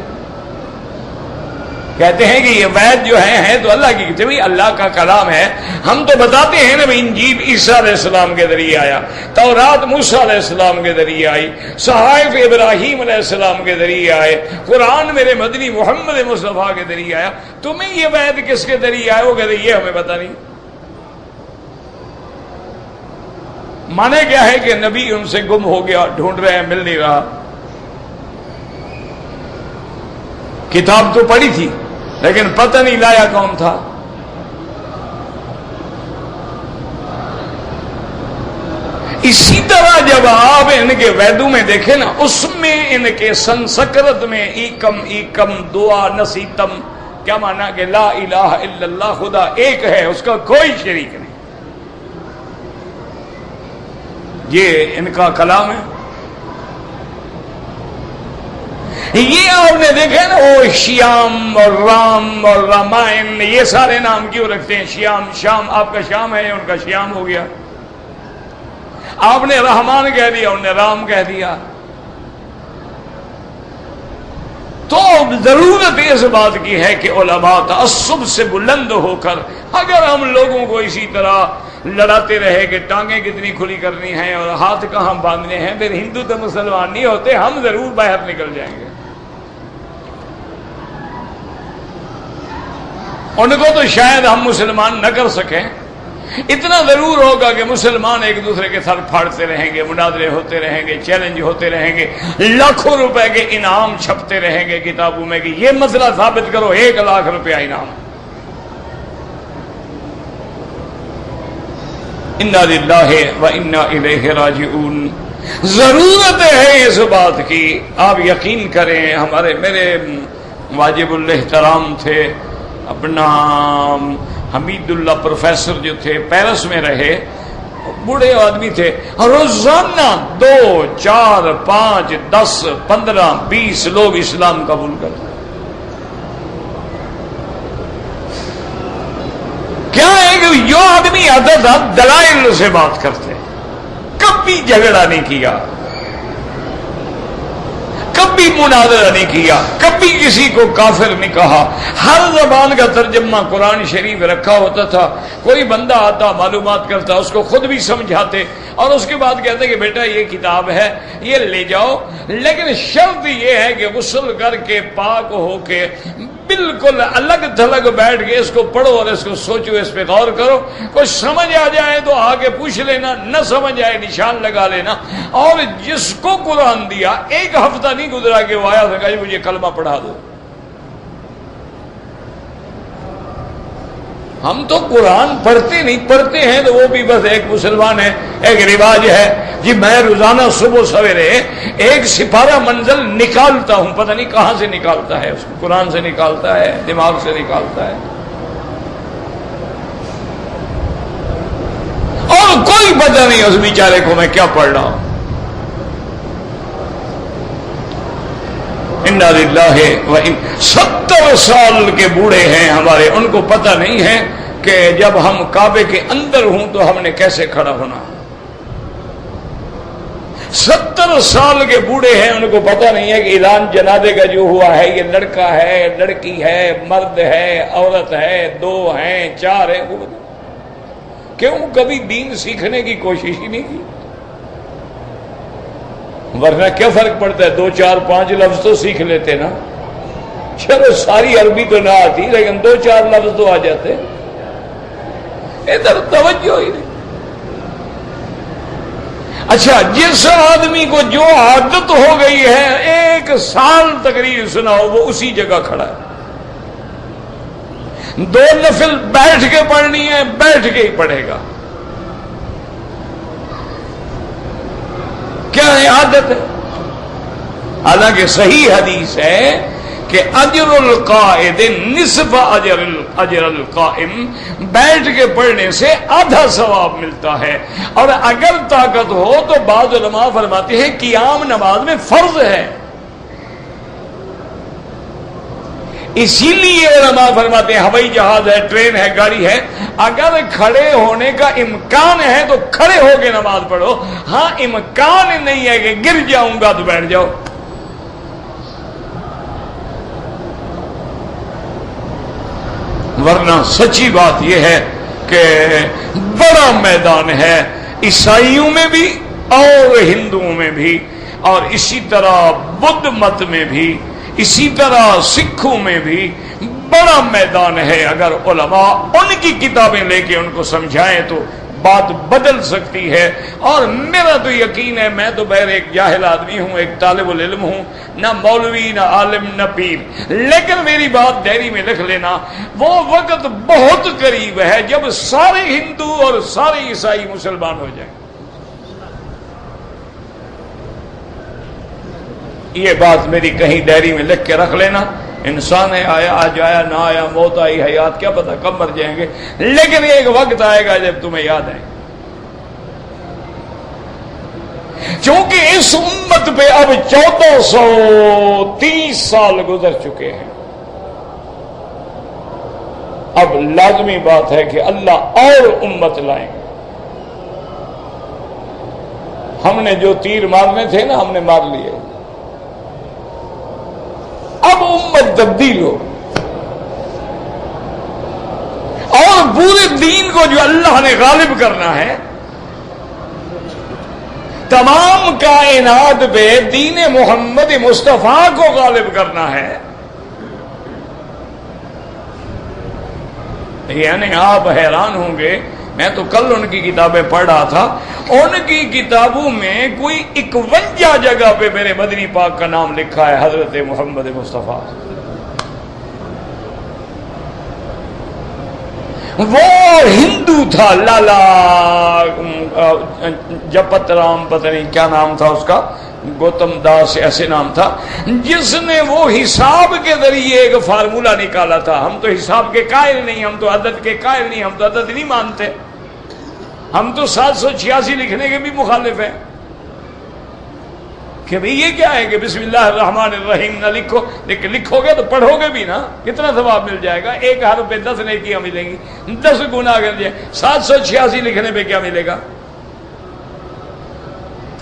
کہتے ہیں کہ یہ وید جو ہیں تو اللہ کی کتاب، اللہ کا کلام ہے۔ ہم تو بتاتے ہیں نا انجیل عیسیٰ علیہ السلام کے ذریعے آیا، تورات موسیٰ علیہ السلام کے ذریعے آئی، صحائف ابراہیم علیہ السلام کے ذریعے آئے، قرآن میرے مدنی محمد مصطفیٰ کے ذریعے آیا۔ تمہیں یہ وید کس کے ذریعے آئے؟ وہ کہتے یہ ہمیں پتہ نہیں۔ مانے کیا ہے کہ نبی ان سے گم ہو گیا، ڈھونڈ رہے ہیں، مل نہیں رہا۔ کتاب تو پڑھی تھی لیکن پتہ نہیں لایا کون تھا۔ اسی طرح جب آپ ان کے ویدوں میں دیکھیں نا، اس میں ان کے سنسکرت میں ایکم دعا نسیتم، کیا مانا کہ لا الہ الا اللہ، خدا ایک ہے، اس کا کوئی شریک نہیں، یہ ان کا کلام ہے۔ یہ آپ نے دیکھا نا وہ شیام اور رام اور رامائن، یہ سارے نام کیوں رکھتے ہیں؟ شام آپ کا شام ہے، ان کا شیام ہو گیا۔ آپ نے رحمان کہہ دیا، انہوں نے رام کہہ دیا۔ تو ضرورت اس بات کی ہے کہ علماء تعصب سے بلند ہو کر، اگر ہم لوگوں کو اسی طرح لڑاتے رہے کہ ٹانگیں کتنی کھلی کرنی ہیں اور ہاتھ کہاں باندھنے ہیں، پھر ہندو تو مسلمان نہیں ہوتے، ہم ضرور باہر نکل جائیں گے۔ ان کو تو شاید ہم مسلمان نہ کر سکیں، اتنا ضرور ہوگا کہ مسلمان ایک دوسرے کے سر پھاڑتے رہیں گے، مناظرے ہوتے رہیں گے، چیلنج ہوتے رہیں گے، لاکھوں روپے کے انعام چھپتے رہیں گے کتابوں میں کہ یہ مسئلہ ثابت کرو، 1,00,000 روپیہ انعام۔ انا للہ و انا الیہ راجعون۔ ضرورت ہے اس بات کی، آپ یقین کریں، میرے واجب الاحترام تھے، اپنا حمید اللہ پروفیسر جو تھے، پیرس میں رہے، بوڑھے آدمی تھے، روزانہ 2 4 5 10 15 20 لوگ اسلام قبول کرتے۔ کیا ہے کہ جو آدمی آتا تھا دلائل سے بات کرتے، کبھی جھگڑا نہیں کیا، کبھی مناظرہ نہیں کیا، کبھی کسی کو کافر نہیں کہا، ہر زبان کا ترجمہ قرآن شریف رکھا ہوتا تھا۔ کوئی بندہ آتا معلومات کرتا، اس کو خود بھی سمجھاتے اور اس کے بعد کہتے کہ بیٹا یہ کتاب ہے یہ لے جاؤ، لیکن شرط یہ ہے کہ غسل کر کے پاک ہو کے بالکل الگ تھلگ بیٹھ کے اس کو پڑھو اور اس کو سوچو، اس پہ غور کرو، کچھ سمجھ آ جائے تو آگے پوچھ لینا، نہ سمجھ آئے نشان لگا لینا۔ اور جس کو قرآن دیا ایک ہفتہ نہیں گزرا کہ وہ آیا کہ مجھے کلمہ پڑھا دو۔ ہم تو قرآن پڑھتے نہیں، پڑھتے ہیں تو وہ بھی بس ایک مسلمان ہے، ایک رواج ہے جی میں روزانہ صبح سویرے ایک سپارہ منزل نکالتا ہوں، پتہ نہیں کہاں سے نکالتا ہے، اس کو قرآن سے نکالتا ہے، دماغ سے نکالتا ہے، اور کوئی پتہ نہیں اس بیچارے کو میں کیا پڑھ رہا ہوں۔ انا للہ و 70 سال کے بوڑھے ہیں ہمارے، ان کو پتہ نہیں ہے کہ جب ہم کعبے کے اندر ہوں تو ہم نے کیسے کھڑا ہونا۔ 70 سال کے بوڑھے ہیں، ان کو پتہ نہیں ہے کہ اعلان جنازے کا جو ہوا ہے یہ لڑکا ہے، لڑکی ہے، مرد ہے، عورت ہے، 2 ہیں، 4 ہیں، وہ کیوں کبھی دین سیکھنے کی کوشش ہی نہیں کی؟ ورنہ کیا فرق پڑتا ہے، 2 4 5 لفظ تو سیکھ لیتے نا، چلو ساری عربی تو نہ آتی لیکن 2 4 لفظ تو آ جاتے، ادھر توجہ ہی نہیں۔ اچھا جس آدمی کو جو عادت ہو گئی ہے 1 سال تقریر سناؤ وہ اسی جگہ کھڑا ہے، 2 نفل بیٹھ کے پڑھنی ہے بیٹھ کے ہی پڑھے گا، کیا ہے عادت ہے۔ حالانکہ صحیح حدیث ہے کہ اجر القائد نصف اجر القائم، بیٹھ کے پڑھنے سے آدھا ثواب ملتا ہے، اور اگر طاقت ہو تو بعض علماء فرماتے ہیں قیام نماز میں فرض ہے، اسی لیے علماء فرماتے ہیں ہوائی جہاز ہے، ٹرین ہے، گاڑی ہے، اگر کھڑے ہونے کا امکان ہے تو کھڑے ہو کے نماز پڑھو، ہاں امکان نہیں ہے کہ گر جاؤں گا تو بیٹھ جاؤ۔ ورنہ سچی بات یہ ہے کہ بڑا میدان ہے عیسائیوں میں بھی اور ہندوؤں میں بھی، اور اسی طرح بدھ مت میں بھی، اسی طرح سکھوں میں بھی بڑا میدان ہے۔ اگر علماء ان کی کتابیں لے کے ان کو سمجھائیں تو بات بدل سکتی ہے، اور میرا تو یقین ہے، میں تو بہر ایک جاہل آدمی ہوں، ایک طالب العلم ہوں، نہ مولوی نہ عالم نہ پیر، لیکن میری بات ڈائری میں لکھ لینا، وہ وقت بہت قریب ہے جب سارے ہندو اور سارے عیسائی مسلمان ہو جائیں۔ یہ بات میری کہیں ڈائری میں لکھ کے رکھ لینا، انسان ہے، آیا آج آیا نہ آیا، موت آئی حیات کیا پتہ کب مر جائیں گے، لیکن ایک وقت آئے گا جب تمہیں یاد آئے، چونکہ اس امت پہ اب 1430 سال گزر چکے ہیں، اب لازمی بات ہے کہ اللہ اور امت لائیں۔ ہم نے جو تیر مارنے تھے نا ہم نے مار لیے، اب امت تبدیل ہو، اور پورے دین کو جو اللہ نے غالب کرنا ہے، تمام کائنات پہ دین محمد مصطفیٰ کو غالب کرنا ہے، یعنی آپ حیران ہوں گے، میں تو کل ان کی کتابیں پڑھ رہا تھا، ان کی کتابوں میں کوئی 51 جگہ پہ میرے مدنی پاک کا نام لکھا ہے، حضرت محمد مصطفیٰ۔ وہ ہندو تھا، لالا جپت رام، پتہ نہیں کیا نام تھا اس کا، گوتم داس ایسے نام تھا، جس نے وہ حساب کے ذریعے ایک فارمولہ نکالا تھا۔ ہم تو حساب کے قائل نہیں، ہم تو عدد کے قائل نہیں، ہم تو عدد نہیں مانتے، ہم تو 786 لکھنے کے بھی مخالف ہیں کہ بھئی یہ کیا ہے کہ بسم اللہ الرحمن الرحیم نہ لکھو، لکھو گے تو پڑھو گے بھی نا، کتنا ثواب مل جائے گا، ایک حرف پہ 10 نیکیاں ملیں گی، 10 گناہ کر جائے، 786 لکھنے پہ کیا ملے گا؟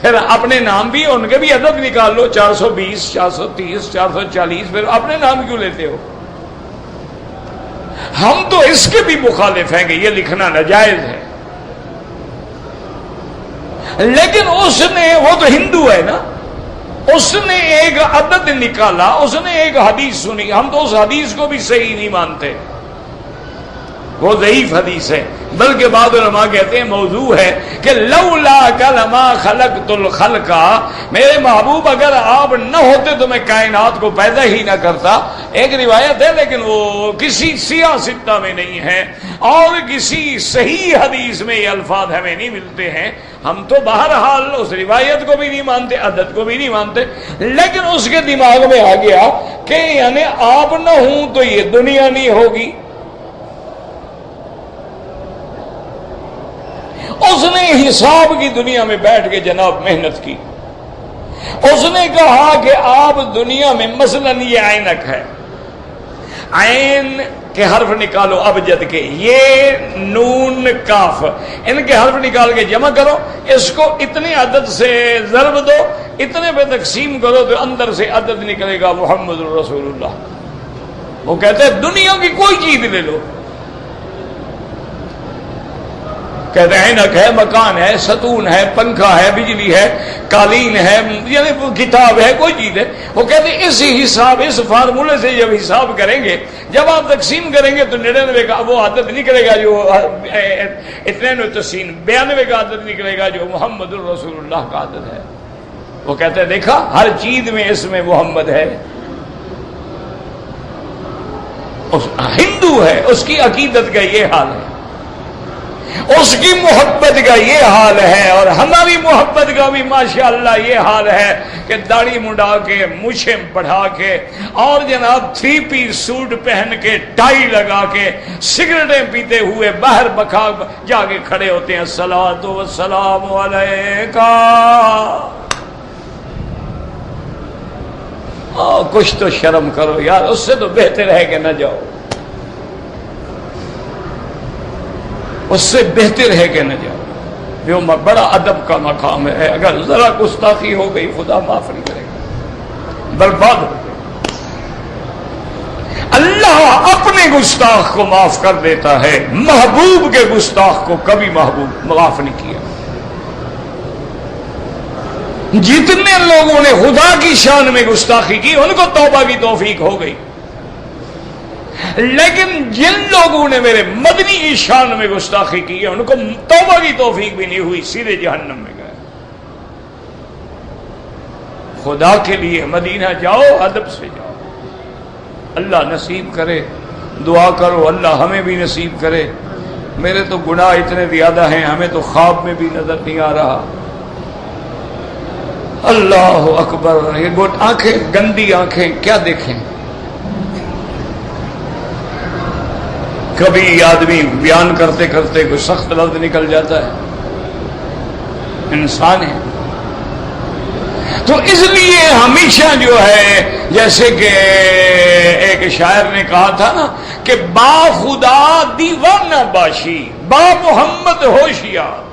پھر اپنے نام بھی ان کے بھی عدد نکال لو، 420 430 440، پھر اپنے نام کیوں لیتے ہو؟ ہم تو اس کے بھی مخالف ہیں کہ یہ لکھنا ناجائز ہے، لیکن اس نے، وہ تو ہندو ہے نا، اس نے ایک عدد نکالا، اس نے ایک حدیث سنی، ہم تو اس حدیث کو بھی صحیح نہیں مانتے، وہ ضعیف حدیث ہے، بلکہ بعض علماء کہتے ہیں موضوع ہے کہ لولا کلما خلقت الخلق، میرے محبوب اگر آپ نہ ہوتے تو میں کائنات کو پیدا ہی نہ کرتا۔ ایک روایت ہے لیکن وہ کسی سیاہ ستہ میں نہیں ہے اور کسی صحیح حدیث میں یہ الفاظ ہمیں نہیں ملتے ہیں۔ ہم تو بہرحال اس روایت کو بھی نہیں مانتے، عدد کو بھی نہیں مانتے، لیکن اس کے دماغ میں آ گیا کہ یعنی آپ نہ ہوں تو یہ دنیا نہیں ہوگی۔ اس نے حساب کی دنیا میں بیٹھ کے جناب محنت کی، اس نے کہا کہ آپ دنیا میں مثلا یہ عینک ہے، عین کے حرف نکالو ابجد کے، یہ نون کاف، ان کے حرف نکال کے جمع کرو، اس کو اتنے عدد سے ضرب دو، اتنے پہ تقسیم کرو تو اندر سے عدد نکلے گا محمد رسول اللہ۔ وہ کہتے ہیں دنیا کی کوئی چیز لے لو، کہتے ہیں عینک ہے، مکان ہے، ستون ہے، پنکھا ہے، بجلی ہے، قالین ہے، یعنی کتاب ہے، کوئی چیز ہے، وہ کہتے ہیں اس حساب، اس فارمولے سے جب حساب کریں گے، جب آپ تقسیم کریں گے تو 99 کا وہ عدد نکلے گا جو اتنے تسین، 92 کا عدد نکلے گا جو محمد الرسول اللہ کا عدد ہے۔ وہ کہتے ہیں دیکھا ہر چیز میں اس میں محمد ہے۔ ہندو ہے، اس کی عقیدت کا یہ حال ہے، اس کی محبت کا یہ حال ہے، اور ہماری محبت کا بھی ماشاءاللہ یہ حال ہے کہ داڑھی منڈا کے، مچھیں بڑھا کے، اور جناب 3 پیس سوٹ پہن کے، ٹائی لگا کے، سگریٹیں پیتے ہوئے باہر بکھا جا کے کھڑے ہوتے ہیں، الصلاۃ والسلام علیکہ۔ کچھ تو شرم کرو یار، اس سے تو بہتر ہے کہ نہ جاؤ، اس سے بہتر ہے کہ نہ جاؤ، جو بڑا ادب کا مقام ہے، اگر ذرا گستاخی ہو گئی خدا معاف نہیں کرے گا، برباد ہو گئی۔ اللہ اپنے گستاخ کو معاف کر دیتا ہے، محبوب کے گستاخ کو کبھی محبوب معاف نہیں کیا۔ جتنے لوگوں نے خدا کی شان میں گستاخی کی ان کو توبہ کی توفیق ہو گئی، لیکن جن لوگوں نے میرے مدنی کی شان میں گستاخی کی ہے ان کو توبہ کی توفیق بھی نہیں ہوئی، سیدھے جہنم میں گئے۔ خدا کے لیے مدینہ جاؤ، ادب سے جاؤ، اللہ نصیب کرے، دعا کرو اللہ ہمیں بھی نصیب کرے۔ میرے تو گناہ اتنے زیادہ ہیں، ہمیں تو خواب میں بھی نظر نہیں آ رہا۔ اللہ اکبر، یہ آنکھیں، گندی آنکھیں کیا دیکھیں۔ کبھی آدمی بیان کرتے کرتے کوئی سخت لفظ نکل جاتا ہے، انسان ہے، تو اس لیے ہمیشہ جو ہے، جیسے کہ ایک شاعر نے کہا تھا نا کہ با خدا دیوانہ باشی، با محمد ہوشیار۔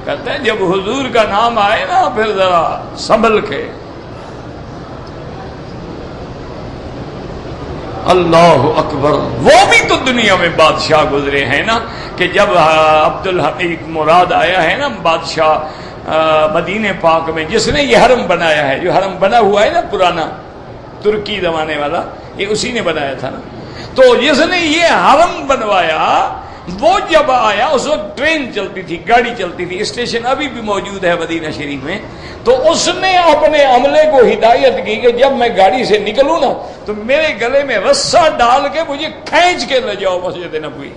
کہتے ہیں جب حضور کا نام آئے نا پھر ذرا سنبھل کے۔ اللہ اکبر، وہ بھی تو دنیا میں بادشاہ گزرے ہیں نا، کہ جب عبدالحمید مراد آیا ہے نا بادشاہ مدینہ پاک میں، جس نے یہ حرم بنایا ہے، جو حرم بنا ہوا ہے نا پرانا ترکی زمانے والا، یہ اسی نے بنایا تھا نا، تو جس نے یہ حرم بنوایا وہ جب آیا، اس وقت ٹرین چلتی تھی، گاڑی چلتی تھی، اسٹیشن ابھی بھی موجود ہے مدینہ شریف میں، تو اس نے اپنے عملے کو ہدایت کی کہ جب میں گاڑی سے نکلوں نا تو میرے گلے میں رسہ ڈال کے مجھے کھینچ کے لے جاؤ مسجد نبوی۔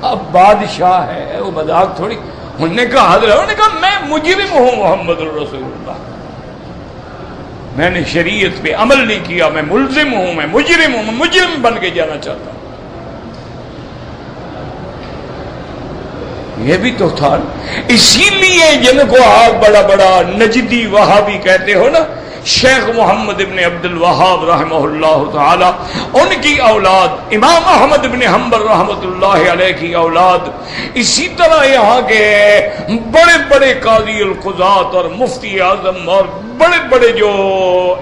اب بادشاہ ہے، وہ مذاق تھوڑی۔ انہوں نے کہا حضرت، انہوں نے کہا میں مجرم ہوں محمد الرسول اللہ، میں نے شریعت پہ عمل نہیں کیا، میں ملزم ہوں، میں مجرم ہوں، میں مجرم بن کے جانا چاہتا ہوں۔ یہ بھی تو تھا، اسی لیے جن کو آپ بڑا بڑا نجدی وہابی کہتے ہو نا، شیخ محمد ابن عبد الوہاب رحمہ اللہ تعالی، ان کی اولاد امام احمد بن حنبل رحمۃ اللہ علیہ کی اولاد، اسی طرح یہاں کے بڑے بڑے قاضی القضات اور مفتی اعظم اور بڑے بڑے جو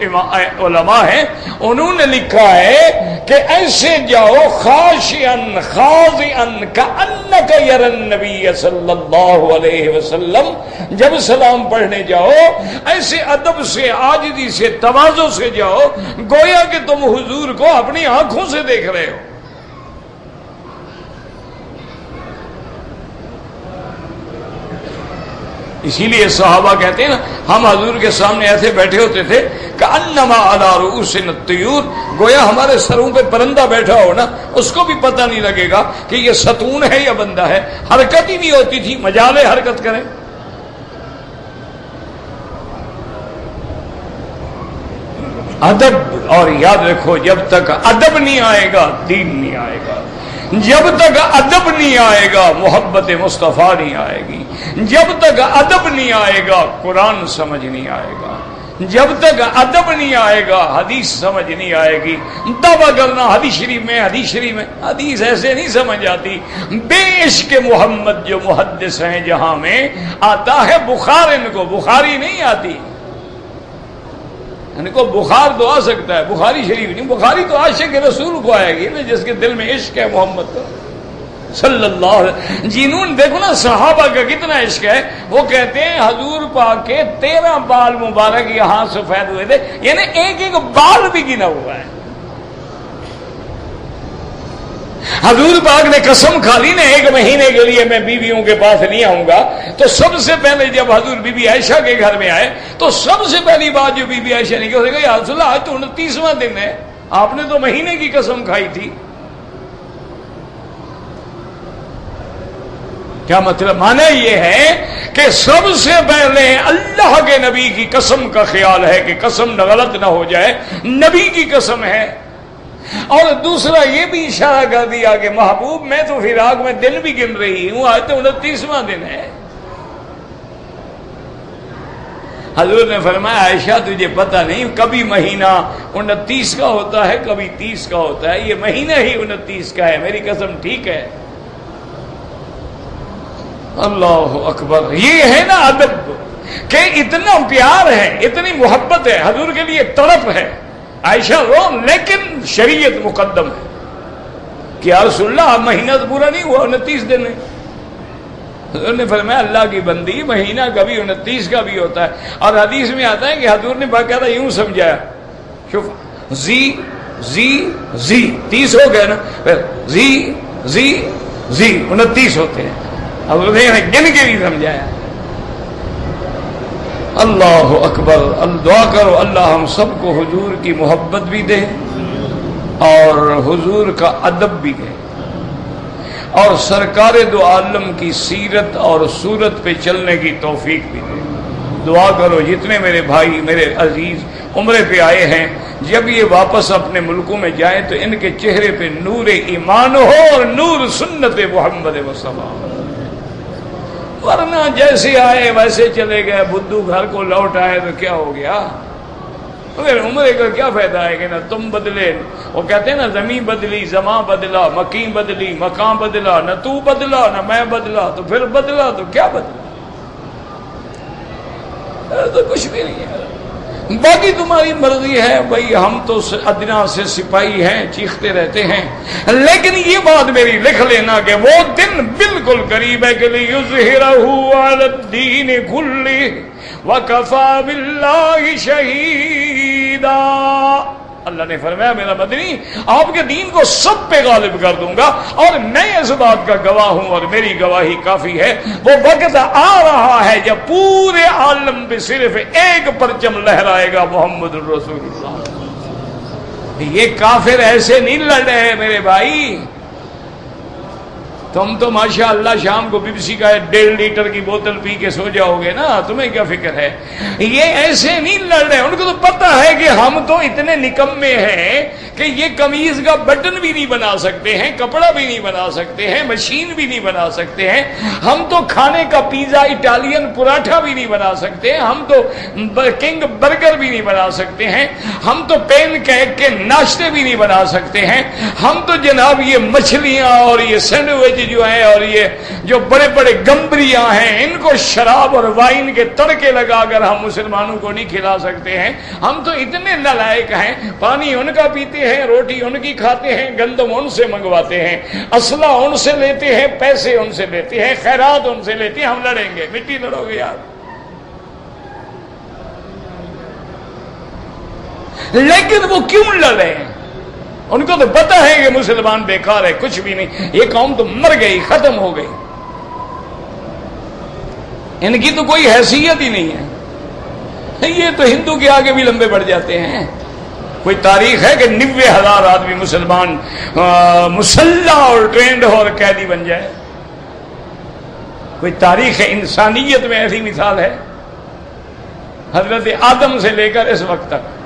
علماء ہیں، انہوں نے لکھا ہے کہ ایسے جاؤ خاشعن خاضعن کأنک یری النبی صلی اللہ علیہ وسلم، جب سلام پڑھنے جاؤ ایسے ادب سے، عاجزی سے، تواضع سے جاؤ گویا کہ تم حضور کو اپنی آنکھوں سے دیکھ رہے ہو۔ اسی لیے صحابہ کہتے ہیں نا، ہم حضور کے سامنے ایسے بیٹھے ہوتے تھے کأنما علی رؤوسنا الطیور، گویا ہمارے سروں پہ پرندہ بیٹھا ہو نا، اس کو بھی پتہ نہیں لگے گا کہ یہ ستون ہے یا بندہ ہے، حرکت ہی نہیں ہوتی تھی، مجالے حرکت کریں۔ ادب، اور یاد رکھو جب تک ادب نہیں آئے گا دین نہیں آئے گا، جب تک ادب نہیں آئے گا محبت مصطفیٰ نہیں آئے گی، جب تک ادب نہیں آئے گا قرآن سمجھ نہیں آئے گا، جب تک ادب نہیں آئے گا حدیث سمجھ نہیں آئے گی۔ دعویٰ کرنا حدیث شریف میں، حدیث شریف میں، حدیث ایسے نہیں سمجھ آتی۔ بے عشق محمد جو محدث ہیں جہاں میں آتا ہے بخار، ان کو بخاری نہیں آتی، ان کو بخار تو آ سکتا ہے، بخاری شریف نہیں، بخاری تو عاشق رسول کو آئے گی نا، جس کے دل میں عشق ہے محمد کا صلی اللہ علیہ وسلم۔ جنون دیکھو نا صحابہ کا کتنا عشق ہے، وہ کہتے ہیں حضور پاک کے 13 بال مبارک یہاں سفید ہوئے تھے، یعنی ایک ایک بال بھی گنا ہوا ہے۔ حضور پاک نے قسم کھا لی نا 1 مہینے کے لیے میں بیویوں کے پاس نہیں آؤں گا، تو سب سے پہلے جب حضور بی بی عائشہ کے گھر میں آئے تو سب سے پہلی بات جو بی بی عائشہ نے کہا یا رسول اللہ آج تو 29واں دن ہے، آپ نے تو مہینے کی قسم کھائی تھی۔ کیا مطلب؟ معنی یہ ہے کہ سب سے پہلے اللہ کے نبی کی قسم کا خیال ہے کہ قسم غلط نہ ہو جائے، نبی کی قسم ہے۔ اور دوسرا یہ بھی اشارہ کر دیا کہ محبوب میں تو فراق میں دن بھی گن رہی ہوں، آج تو 29واں دن ہے۔ حضور نے فرمایا عائشہ تجھے پتہ نہیں کبھی مہینہ 29 کا ہوتا ہے کبھی 30 کا ہوتا ہے، یہ مہینہ ہی 29 کا ہے، میری قسم ٹھیک ہے۔ اللہ اکبر، یہ ہے نا ادب کہ اتنا پیار ہے، اتنی محبت ہے، حضور کے لیے تڑپ ہے۔ عائشہ رو لیکن شریعت مقدم ہے کہ یا رسول اللہ مہینہ تو پورا نہیں ہوا، 29 دن ہے۔ حضور نے فرمایا اللہ کی بندی مہینہ کبھی 29 کا بھی ہوتا ہے، اور حدیث میں آتا ہے کہ حضور نے باقاعدہ یوں سمجھایا، شوف زی زی زی 30 ہو گئے نا، پھر زی زی زی 29 ہوتے ہیں، حضور نے گن کے بھی سمجھایا۔ اللہ اکبر، دعا کرو اللہ ہم سب کو حضور کی محبت بھی دے اور حضور کا ادب بھی دے، اور سرکار دو عالم کی سیرت اور صورت پہ چلنے کی توفیق بھی دے۔ دعا کرو جتنے میرے بھائی میرے عزیز عمرے پہ آئے ہیں، جب یہ واپس اپنے ملکوں میں جائیں تو ان کے چہرے پہ نور ایمان ہو اور نور سنت محمد مصطفیٰ، ورنہ جیسے آئے ویسے چلے گئے، بدھو گھر کو لوٹ آئے تو کیا ہو گیا؟ مگر عمرے کا کیا فائدہ ہے کہ نہ تم بدلے، وہ کہتے ہیں نا زمین بدلی زماں بدلا، مکین بدلی مکان بدلا، نہ تو بدلا نہ میں بدلا، تو پھر بدلا تو کیا بدلا؟ تو کچھ بھی نہیں ہے، باقی تمہاری مرضی ہے بھائی، ہم تو ادنا سے سپاہی ہیں، چیختے رہتے ہیں، لیکن یہ بات میری لکھ لینا کہ وہ دن بالکل قریب ہے کہ لِيُظْهِرَهُ عَلَى الدِّينِ كُلِّهِ وَكَفَى بِاللَّهِ شَهِيدًا۔ اللہ نے فرمایا میرا مدنی آپ کے دین کو سب پہ غالب کر دوں گا، اور میں اس بات کا گواہ ہوں اور میری گواہی کافی ہے۔ وہ وقت آ رہا ہے جب پورے عالم پہ صرف ایک پرچم لہرائے گا، محمد الرسول اللہ۔ یہ کافر ایسے نہیں لڑ رہے میرے بھائی، تم تو ماشاءاللہ شام کو پیپسی کا 1.5 لیٹر کی بوتل پی کے سو جاؤ گے نا، تمہیں کیا فکر ہے؟ یہ ایسے نہیں لڑ رہے، ان کو تو پتہ ہے کہ ہم تو اتنے نکمے ہیں کہ یہ قمیض کا بٹن بھی نہیں بنا سکتے ہیں، کپڑا بھی نہیں بنا سکتے ہیں، مشین بھی نہیں بنا سکتے ہیں، ہم تو کھانے کا پیزا اٹالین پراٹھا بھی نہیں بنا سکتے ہیں، ہم تو کنگ برگر بھی نہیں بنا سکتے ہیں، ہم تو پین کیک کے ناشتے بھی نہیں بنا سکتے ہیں، ہم تو جناب یہ مچھلیاں اور یہ سینڈوچ جو ہیں اور یہ جو بڑے بڑے گمبریاں ہیں، ان کو شراب اور وائن کے تڑکے لگا کر ہم مسلمانوں کو نہیں کھلا سکتے ہیں۔ ہم تو اتنے نالائق ہیں، پانی ان کا پیتے ہیں، روٹی ان کی کھاتے ہیں، گندم ان سے منگواتے ہیں، اسلحہ ان سے لیتے ہیں، پیسے ان سے لیتے ہیں، خیرات ان سے لیتے ہیں۔ ہم لڑیں گے؟ مٹی لڑو گے یار۔ لیکن وہ کیوں لڑیں؟ ان کو تو پتہ ہے کہ مسلمان بیکار ہے، کچھ بھی نہیں، یہ قوم تو مر گئی، ختم ہو گئی، ان کی تو کوئی حیثیت ہی نہیں ہے۔ یہ تو ہندو کے آگے بھی لمبے بڑھ جاتے ہیں۔ کوئی تاریخ ہے کہ 90,000 آدمی مسلمان مسلح اور ٹرینڈ اور قیدی بن جائے؟ کوئی تاریخ ہے انسانیت میں ایسی مثال ہے؟ حضرت آدم سے لے کر اس وقت تک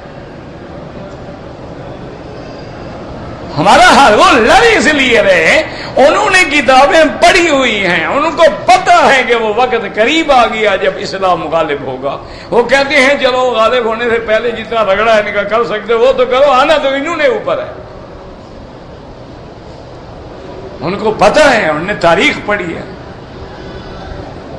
ہمارا حال، وہ لڑ اس لیے رہے، انہوں نے کتابیں پڑھی ہوئی ہیں، ان کو پتہ ہے کہ وہ وقت قریب آ گیا جب اسلام غالب ہوگا۔ وہ کہتے ہیں چلو غالب ہونے سے پہلے جتنا رگڑا ان کا کر سکتے وہ تو کرو، آنا تو انہوں نے اوپر ہے۔ ان کو پتہ ہے، انہوں نے تاریخ پڑھی ہے،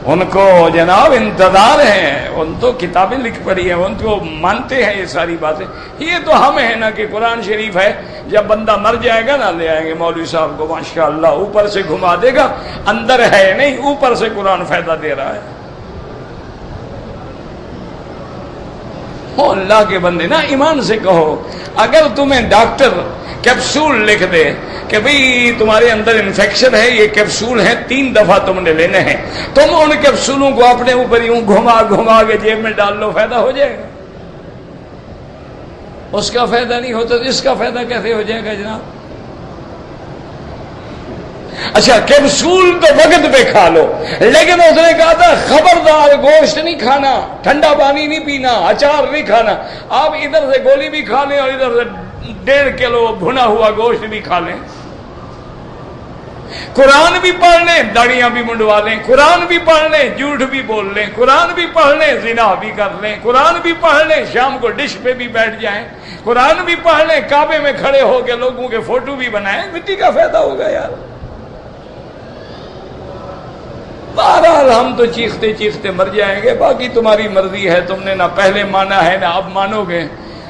ان کو جناب انتظار ہے، ان تو کتابیں لکھ پڑی ہیں، ان کو مانتے ہیں یہ ساری باتیں۔ یہ تو ہم ہیں نا کہ قرآن شریف ہے، جب بندہ مر جائے گا نا لے آئیں گے مولوی صاحب کو، ماشاءاللہ اوپر سے گھما دے گا، اندر ہے نہیں، اوپر سے قرآن فائدہ دے رہا ہے۔ او اللہ کے بندے نا، ایمان سے کہو، اگر تمہیں ڈاکٹر کیپسول لکھ دے کہ بھئی تمہارے اندر انفیکشن ہے، یہ کیپسول ہیں 3 دفعہ تم نے لینے ہیں، تم ان کیپسولوں کو اپنے اوپر یوں گھما گھما کے جیب میں ڈال لو، فائدہ ہو جائے گا؟ اس کا فائدہ نہیں ہوتا تو اس کا فائدہ کیسے ہو جائے گا جناب؟ اچھا کیپسول تو وقت پہ کھا لو، لیکن اس نے کہا تھا خبردار گوشت نہیں کھانا، ٹھنڈا پانی نہیں پینا، اچار نہیں کھانا۔ آپ ادھر سے گولی بھی کھا لیں اور ادھر سے 1.5 کلو بھنا ہوا گوشت بھی کھا لیں، قرآن بھی پڑھ لیں، داڑیاں بھی منڈوا لیں، قرآن بھی پڑھ لیں، جھوٹ بھی بول لیں، قرآن بھی پڑھ لیں، زنا بھی کر لیں، قرآن بھی پڑھ لیں، شام کو ڈش پہ بھی بیٹھ جائیں، قرآن بھی پڑھ لیں، کعبے میں کھڑے ہو کے لوگوں کے فوٹو بھی بنائیں، مٹی کا فائدہ ہوگا یار۔ بہرحال ہم تو چیختے چیختے مر جائیں گے، باقی تمہاری مرضی ہے، تم نے نہ پہلے مانا ہے نہ اب مانو گے،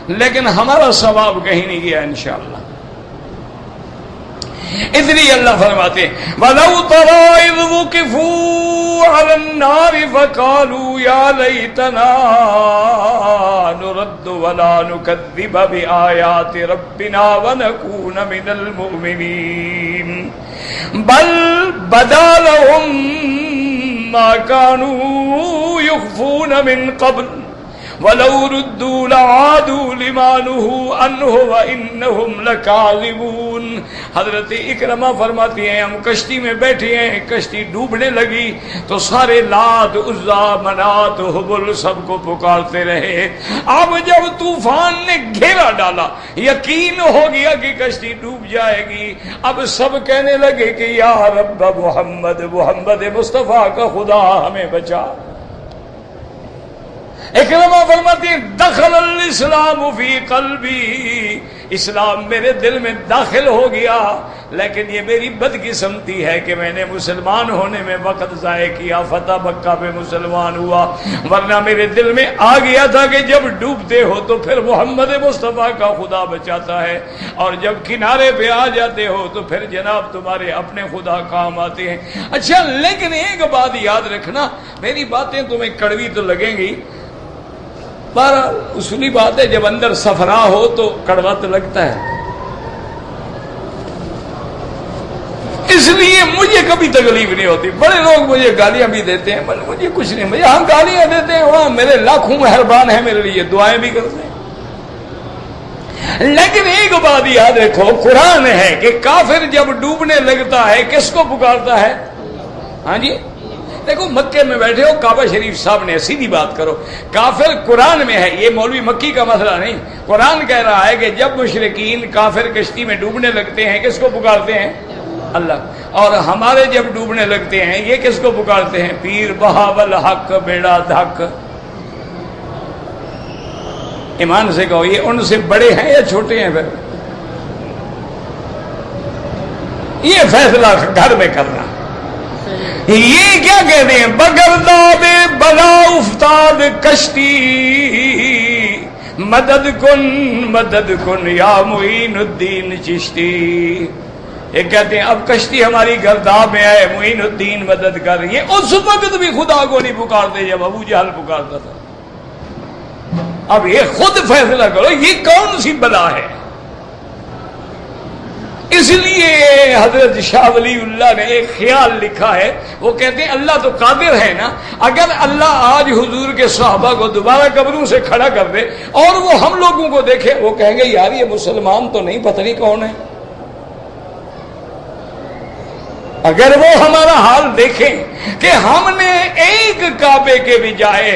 لیکن ہمارا ثواب کہیں نہیں گیا انشاءاللہ۔ اس لیے اللہ فرماتے وَلَوْ تَرَىٰ إِذْ وُقِفُوا عَلَى النَّارِ فَقَالُوا يَا لَيْتَنَا نُرَدُّ وَلَا نُكَذِّبَ بِآيَاتِ رَبِّنَا وَنَكُونَ مِنَ الْمُؤْمِنِينَ بَلْ بَدَا لَهُم مَّا كَانُوا يُخْفُونَ مِن قَبْلُ وَلَوْ رُدُّوا لَعَادُوا لِمَا نُهُوا عَنْهُ وَإِنَّهُمْ لَكَاذِبُونَ۔ حضرت اکرمہ فرماتی ہیں ہم کشتی میں بیٹھے ہیں، کشتی ڈوبنے لگی تو سارے لات عزا منات حبل سب کو پکارتے رہے۔ اب جب طوفان نے گھیرا ڈالا، یقین ہو گیا کہ کشتی ڈوب جائے گی، اب سب کہنے لگے کہ یا رب محمد، محمد مصطفیٰ کا خدا ہمیں بچا۔ اکرمہ فرماتی ہیں دخل الاسلام فی قلبی، اسلام میرے دل میں داخل ہو گیا، لیکن یہ میری بدقسمتی ہے کہ میں نے مسلمان ہونے میں وقت ضائع کیا، فتح مکہ پہ مسلمان ہوا، ورنہ میرے دل میں آ گیا تھا کہ جب ڈوبتے ہو تو پھر محمد مصطفیٰ کا خدا بچاتا ہے، اور جب کنارے پہ آ جاتے ہو تو پھر جناب تمہارے اپنے خدا کام آتے ہیں۔ اچھا لیکن ایک بات یاد رکھنا، میری باتیں تمہیں کڑوی تو لگیں گی، پر اصولی بات ہے جب اندر صفرا ہو تو کڑوا تو لگتا ہے، اس لیے مجھے کبھی تکلیف نہیں ہوتی۔ بڑے لوگ مجھے گالیاں بھی دیتے ہیں، مجھے کچھ نہیں، مجھے ہم گالیاں دیتے ہیں، وہاں میرے لاکھوں مہربان ہیں، میرے لیے دعائیں بھی کرتے ہیں۔ لیکن ایک بات یاد رکھو، قرآن ہے کہ کافر جب ڈوبنے لگتا ہے کس کو پکارتا ہے؟ ہاں جی، دیکھو مکے میں بیٹھے ہو، کعبہ شریف سامنے، سیدھی بات کرو، کافر قرآن میں ہے، یہ مولوی مکی کا مسئلہ نہیں، قرآن کہہ رہا ہے کہ جب مشرکین کافر کشتی میں ڈوبنے لگتے ہیں کس کو پکارتے ہیں؟ اللہ۔ اور ہمارے جب ڈوبنے لگتے ہیں یہ کس کو پکارتے ہیں؟ پیر بہاول حق بیڑا دھک۔ ایمان سے کہو یہ ان سے بڑے ہیں یا چھوٹے ہیں؟ پھر یہ فیصلہ گھر میں کرنا۔ یہ کیا کہتے ہیں؟ بگرداد بلا افتاد کشتی، مدد کن یا معین الدین چشتی۔ یہ کہتے ہیں اب کشتی ہماری گرداب میں آئے، معین الدین مدد کر۔ یہ اس وقت بھی خدا کو نہیں پکارتے جب ابو جہل پکارتا تھا۔ اب یہ خود فیصلہ کرو یہ کون سی بلا ہے؟ اس لیے حضرت شاہ ولی اللہ نے ایک خیال لکھا ہے، وہ کہتے ہیں اللہ تو قادر ہے نا، اگر اللہ آج حضور کے صحابہ کو دوبارہ قبروں سے کھڑا کر دے اور وہ ہم لوگوں کو دیکھے، وہ کہیں گے یار یہ مسلمان تو نہیں، پتہ نہیں کون ہے۔ اگر وہ ہمارا حال دیکھیں کہ ہم نے ایک کعبے کے بجائے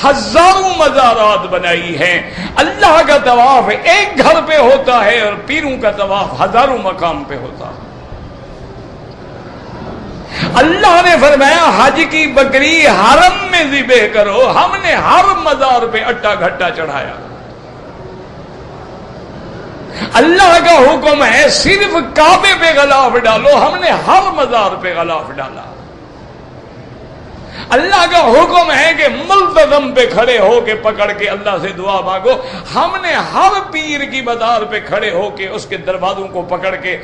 ہزاروں مزارات بنائی ہیں، اللہ کا طواف ایک گھر پہ ہوتا ہے اور پیروں کا طواف ہزاروں مقام پہ ہوتا ہے۔ اللہ نے فرمایا حج کی بکری حرم میں ذبح کرو، ہم نے ہر مزار پہ اٹا گھٹا چڑھایا۔ اللہ کا حکم ہے صرف کعبے پہ غلاف ڈالو، ہم نے ہر مزار پہ غلاف ڈالا۔ اللہ کا حکم ہے کہ ملتزم پہ کھڑے ہو کے پکڑ کے اللہ سے دعا مانگو، ہم نے ہر پیر کی مزار پہ کھڑے ہو کے اس کے دروازوں کو پکڑ کے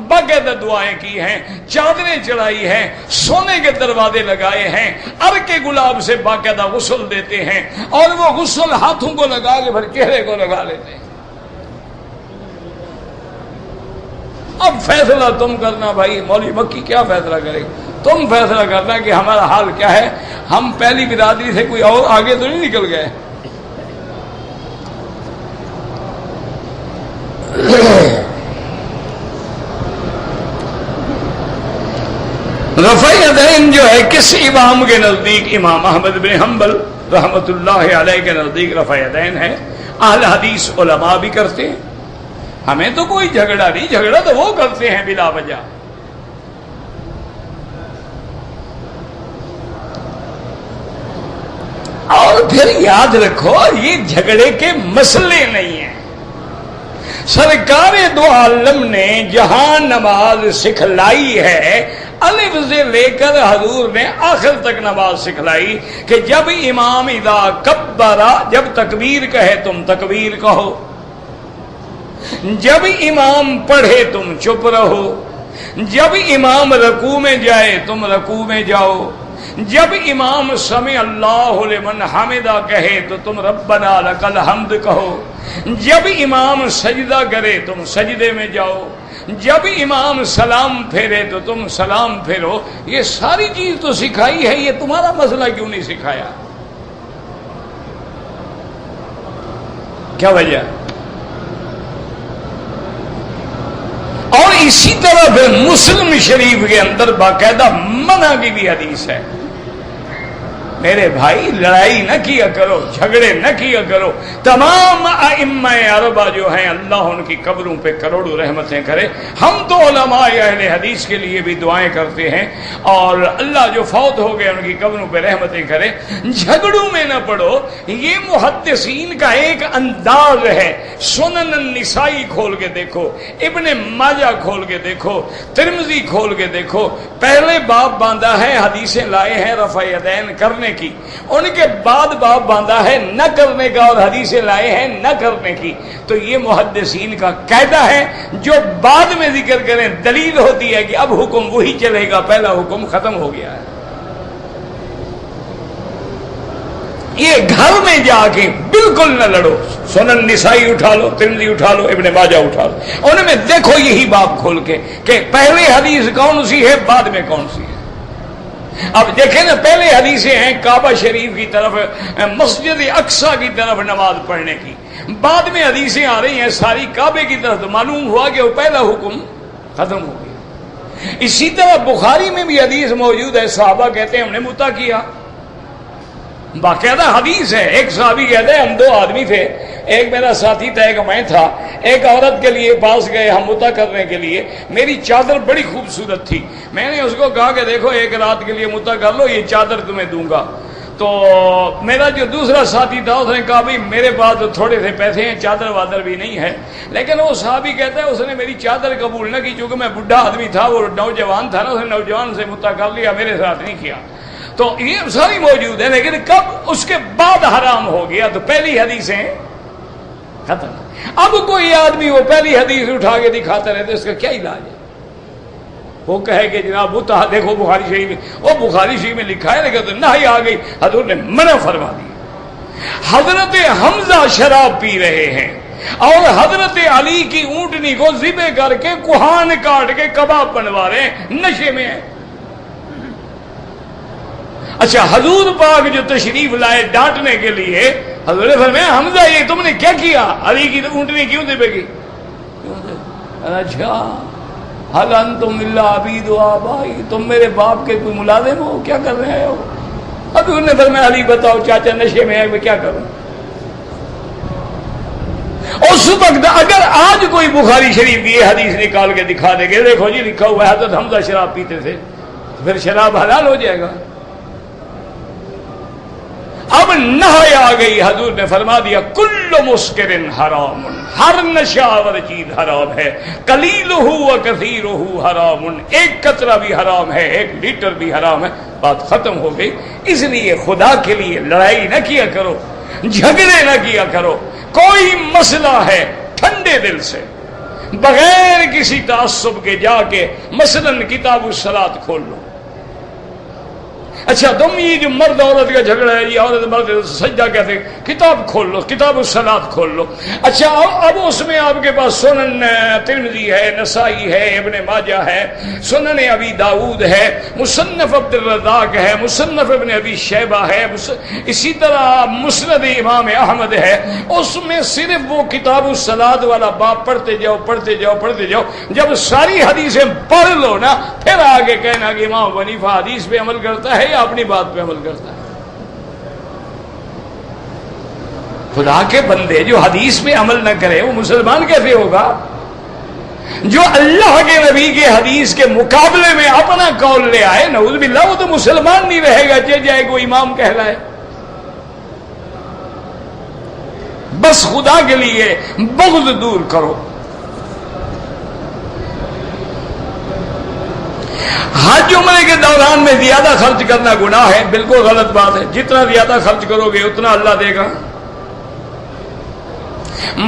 باقاعدہ دعائیں کی ہیں، چادریں چڑھائی ہیں، سونے کے دروازے لگائے ہیں، عرق گلاب سے باقاعدہ غسل دیتے ہیں، اور وہ غسل ہاتھوں کو لگا کے پھر چہرے کو لگا لیتے ہیں۔ اب فیصلہ تم کرنا بھائی، مولوی مکی کیا فیصلہ کرے؟ تم فیصلہ کرنا کہ ہمارا حال کیا ہے۔ ہم پہلی برادری سے کوئی اور آگے تو نہیں نکل گئے۔ رفع یدین جو ہے کس امام کے نزدیک؟ امام احمد بن حنبل رحمت اللہ علیہ کے نزدیک رفع یدین ہے، اہل حدیث علماء بھی کرتے ہیں، ہمیں تو کوئی جھگڑا نہیں، جھگڑا تو وہ کرتے ہیں بلا وجہ۔ اور پھر یاد رکھو یہ جھگڑے کے مسئلے نہیں ہیں۔ سرکار دو عالم نے جہاں نماز سکھلائی ہے، الف سے لے کر حضور نے آخر تک نماز سکھلائی کہ جب امام اذا کبرا، جب تکبیر کہے تم تکبیر کہو، جب امام پڑھے تم چپ رہو، جب امام رکوع میں جائے تم رکوع میں جاؤ، جب امام سمع اللہ لمن حمدہ کہے تو تم ربنا لک الحمد کہو، جب امام سجدہ کرے تم سجدے میں جاؤ، جب امام سلام پھیرے تو تم سلام پھیرو۔ یہ ساری چیز تو سکھائی ہے، یہ تمہارا مسئلہ کیوں نہیں سکھایا؟ کیا وجہ؟ اور اسی طرح پھر مسلم شریف کے اندر باقاعدہ منع کی بھی حدیث ہے۔ میرے بھائی لڑائی نہ کیا کرو، جھگڑے نہ کیا کرو۔ تمام ائمہ اربعہ جو ہیں اللہ ان کی قبروں پہ کروڑوں رحمتیں کرے۔ ہم تو علماء اہل حدیث کے لیے بھی دعائیں کرتے ہیں، اور اللہ جو فوت ہو گئے ان کی قبروں پہ رحمتیں کرے۔ جھگڑوں میں نہ پڑو، یہ محدثین کا ایک انداز ہے۔ سنن النسائی کھول کے دیکھو، ابن ماجہ کھول کے دیکھو، ترمذی کھول کے دیکھو، پہلے باب باندھا ہے حدیثیں لائے ہیں رفع یدین کرنے کی، ان کے بعد باب باندھا ہے نہ کرنے کا اور حدیثیں لائے ہیں نہ کرنے کی۔ تو یہ محدثین کا قاعدہ ہے، جو بعد میں ذکر کریں دلیل ہوتی ہے کہ اب حکم وہی چلے گا، پہلا حکم ختم ہو گیا ہے۔ یہ گھر میں جا کے بالکل نہ لڑو۔ سنن نسائی اٹھا لو، ترمذی اٹھا لو، ابن ماجہ اٹھا لو، ان میں دیکھو یہی باب کھول کے کہ پہلے حدیث کون سی ہے بعد میں کون سی ہے۔ اب دیکھیں نا، پہلے حدیثیں ہیں کعبہ شریف کی طرف، مسجد اقصی کی طرف نماز پڑھنے کی، بعد میں حدیثیں آ رہی ہیں ساری کعبے کی طرف، معلوم ہوا کہ وہ پہلا حکم ختم ہو گیا۔ اسی طرح بخاری میں بھی حدیث موجود ہے، صحابہ کہتے ہیں ہم نے متع کیا، باقاعدہ حدیث ہے۔ ایک صحابی کہتے ہیں ہم دو آدمی تھے، ایک میرا ساتھی تھا، ایک میں تھا، ایک عورت کے لیے پاس گئے ہم متع کرنے کے لیے، میری چادر بڑی خوبصورت تھی، میں نے اس کو کہا کہ دیکھو ایک رات کے لیے متع کر لو، یہ چادر تمہیں دوں گا۔ تو میرا جو دوسرا ساتھی تھا اس نے کہا بھائی میرے پاس تو تھوڑے سے پیسے ہیں، چادر وادر بھی نہیں ہے، لیکن وہ صحابی کہتا ہے اس نے میری چادر قبول نہ کی، چونکہ میں بڈھا آدمی تھا، وہ نوجوان تھا نا، اس نے نوجوان سے متع کر لیا، میرے ساتھ نہیں کیا۔ تو یہ ساری موجود ہے، لیکن کب اس کے بعد حرام ہو گیا؟ تو پہلی حدیثیں ختم۔ اب کوئی آدمی وہ پہلی حدیث اٹھا کے دکھاتا رہتا ہے، اس کا کیا علاج ہے؟ وہ کہے کہ جناب متع دیکھو بخاری شریف میں، وہ بخاری شریف میں لکھا ہے، لیکن تو نہی آ گئی، حضور نے منع فرما دی۔ حضرت حمزہ شراب پی رہے ہیں اور حضرت علی کی اونٹنی کو ذبح کر کے کوہان کاٹ کے کباب بنوا رہے ہیں، نشے میں ہیں۔ اچھا حضور پاک جو تشریف لائے ڈانٹنے کے لیے، حضور نے فرمایا حمزہ یہ تم نے کیا کیا؟ علی کی اونٹنی کیوں ذبح کی؟ اچھا حل انتم الا عبید و آبائی، تم میرے باپ کے کوئی ملازم ہو، کیا کر رہے ہو؟ حضور نے فرمایا علی بتاؤ چاچا نشے میں ہے، میں کیا کروں؟ اس وقت اگر آج کوئی بخاری شریف کی یہ حدیث نکال کے دکھا دے گے، دیکھو جی لکھا ہوا ہے حضرت حمزہ شراب پیتے تھے، پھر شراب حلال ہو جائے گا۔ اب نہی آ گئی، حضور نے فرما دیا کل مسکر حرام، ہر نشہ آور چیز حرام ہے، قلیلہ و کثیرہ حرام، ایک قطرہ بھی حرام ہے، ایک لیٹر بھی حرام ہے، بات ختم ہو گئی۔ اس لیے خدا کے لیے لڑائی نہ کیا کرو، جھگڑے نہ کیا کرو، کوئی مسئلہ ہے ٹھنڈے دل سے بغیر کسی تعصب کے جا کے مثلاً کتاب الصلاۃ کھول لو۔ اچھا تم یہ جو مرد عورت کا جھگڑا ہے، یہ عورت مرد سجدہ کہتے ہیں، کتاب کھول لو، کتاب الصلاۃ کھول لو۔ اچھا اب اس میں آپ کے پاس سنن ترمذی ہے، نسائی ہے، ابن ماجہ ہے، سنن ابی داؤد ہے، مصنف عبد الرزاق ہے، مصنف ابن ابی شیبہ ہے، اسی طرح مسند امام احمد ہے۔ اس میں صرف وہ کتاب الصلاۃ والا باب پڑھتے جاؤ پڑھتے جاؤ پڑھتے جاؤ، جب ساری حدیثیں پڑھ لو نا، پھر آگے کہنا کہ امام ابو حنیفہ حدیث پہ عمل کرتا ہے یا اپنی بات پہ عمل کرتا ہے۔ خدا کے بندے جو حدیث پہ عمل نہ کرے وہ مسلمان کیسے ہوگا؟ جو اللہ کے نبی کے حدیث کے مقابلے میں اپنا قول لے آئے، نعوذ باللہ، وہ تو مسلمان نہیں رہے گا، چل جائے کوئی امام کہلائے۔ بس خدا کے لیے بغض دور کرو۔ حج عمرے کے دوران میں زیادہ خرچ کرنا گناہ ہے، بالکل غلط بات ہے، جتنا زیادہ خرچ کرو گے اتنا اللہ دے گا۔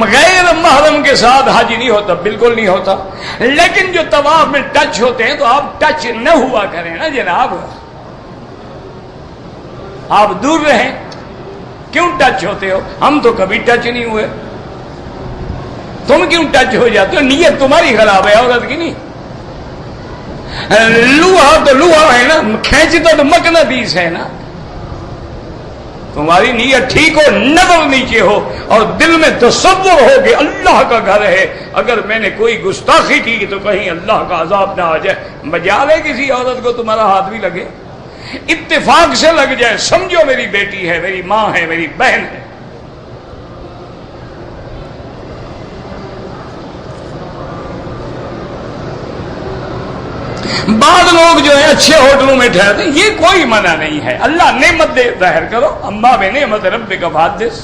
غیر محرم کے ساتھ حج نہیں ہوتا، بالکل نہیں ہوتا، لیکن جو طواف میں ٹچ ہوتے ہیں تو آپ ٹچ نہ ہوا کریں نا جناب، آپ دور رہیں۔ کیوں ٹچ ہوتے ہو؟ ہم تو کبھی ٹچ نہیں ہوئے، تم کیوں ٹچ ہو جاتے ہو؟ نیت تمہاری خراب ہے، عورت کی نہیں۔ لوہا تو لوہا ہے نا، کھینچتا تو مقناطیس ہے نا۔ تمہاری نیت ٹھیک ہو، نظر نیچے ہو اور دل میں تصور ہو کہ اللہ کا گھر ہے، اگر میں نے کوئی گستاخی کی تو کہیں اللہ کا عذاب نہ آ جائے۔ مجال ہے کسی عورت کو تمہارا ہاتھ بھی لگے، اتفاق سے لگ جائے، سمجھو میری بیٹی ہے، میری ماں ہے، میری بہن ہے۔ بعض لوگ جو ہے اچھے ہوٹلوں میں ٹھہرتے، یہ کوئی منع نہیں ہے، اللہ نعمت دے ظاہر کرو، اما بنعمت ربک فحدث۔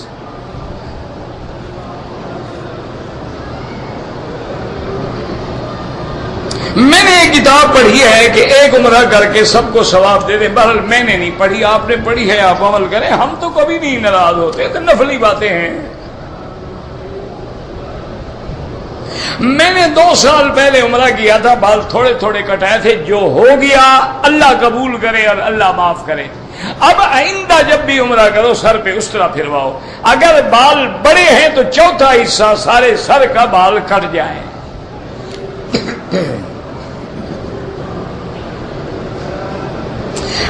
میں نے ایک کتاب پڑھی ہے کہ ایک عمرہ کر کے سب کو ثواب دے دیں، بہرحال میں نے نہیں پڑھی، آپ نے پڑھی ہے، آپ عمل کریں، ہم تو کبھی نہیں ناراض ہوتے، تو نفلی باتیں ہیں۔ میں نے 2 سال پہلے عمرہ کیا تھا، بال تھوڑے تھوڑے کٹائے تھے، جو ہو گیا اللہ قبول کرے اور اللہ معاف کرے۔ اب آئندہ جب بھی عمرہ کرو سر پہ اس طرح پھرواؤ، اگر بال بڑے ہیں تو چوتھا حصہ سارے سر کا بال کٹ جائیں۔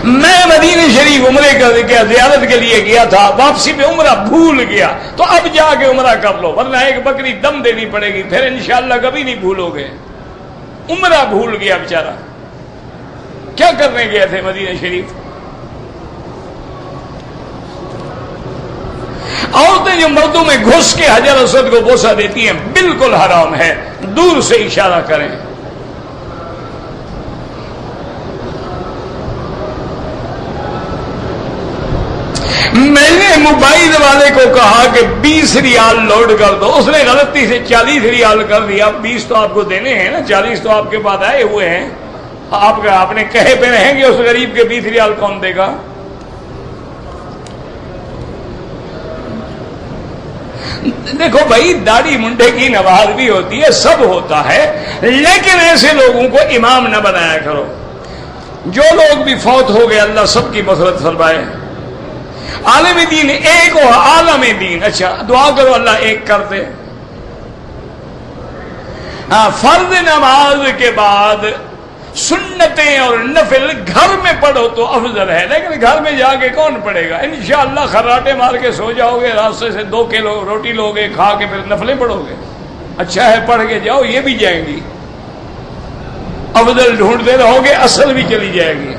میں مدینہ شریف عمرے کا زیارت کے لیے گیا تھا، واپسی پہ عمرہ بھول گیا، تو اب جا کے عمرہ کر لو، ورنہ ایک بکری دم دینی پڑے گی، پھر انشاءاللہ کبھی نہیں بھولو گے۔ عمرہ بھول گیا بیچارہ، کیا کرنے گئے تھے مدینہ شریف؟ عورتیں جو مردوں میں گھس کے حجر اسود کو بوسہ دیتی ہیں بالکل حرام ہے، دور سے اشارہ کریں۔ میں نے موبائل والے کو کہا کہ 20 ریال لوڈ کر دو، اس نے غلطی سے 40 ریال کر دیا۔ 20 تو آپ کو دینے ہیں نا، 40 تو آپ کے پاس آئے ہوئے ہیں، آپ اپنے کہے پہ رہیں گے، اس غریب کے 20 ریال کون دے گا؟ دیکھو بھائی، داڑھی منڈے کی نماز بھی ہوتی ہے، سب ہوتا ہے، لیکن ایسے لوگوں کو امام نہ بنایا کرو۔ جو لوگ بھی فوت ہو گئے اللہ سب کی مغفرت فرمائے۔ عالم دین ایک ہو، عالم دین، اچھا دعا کرو اللہ ایک کر دے۔ ہاں، فرض نماز کے بعد سنتیں اور نفل گھر میں پڑھو تو افضل ہے، لیکن گھر میں جا کے کون پڑھے گا؟ انشاءاللہ خراٹے مار کے سو جاؤ گے، راستے سے 2 کلو روٹی لو گے، کھا کے پھر نفلیں پڑھو گے۔ اچھا ہے پڑھ کے جاؤ، یہ بھی جائیں گی، افضل ڈھونڈتے رہو گے، اصل بھی چلی جائے گی۔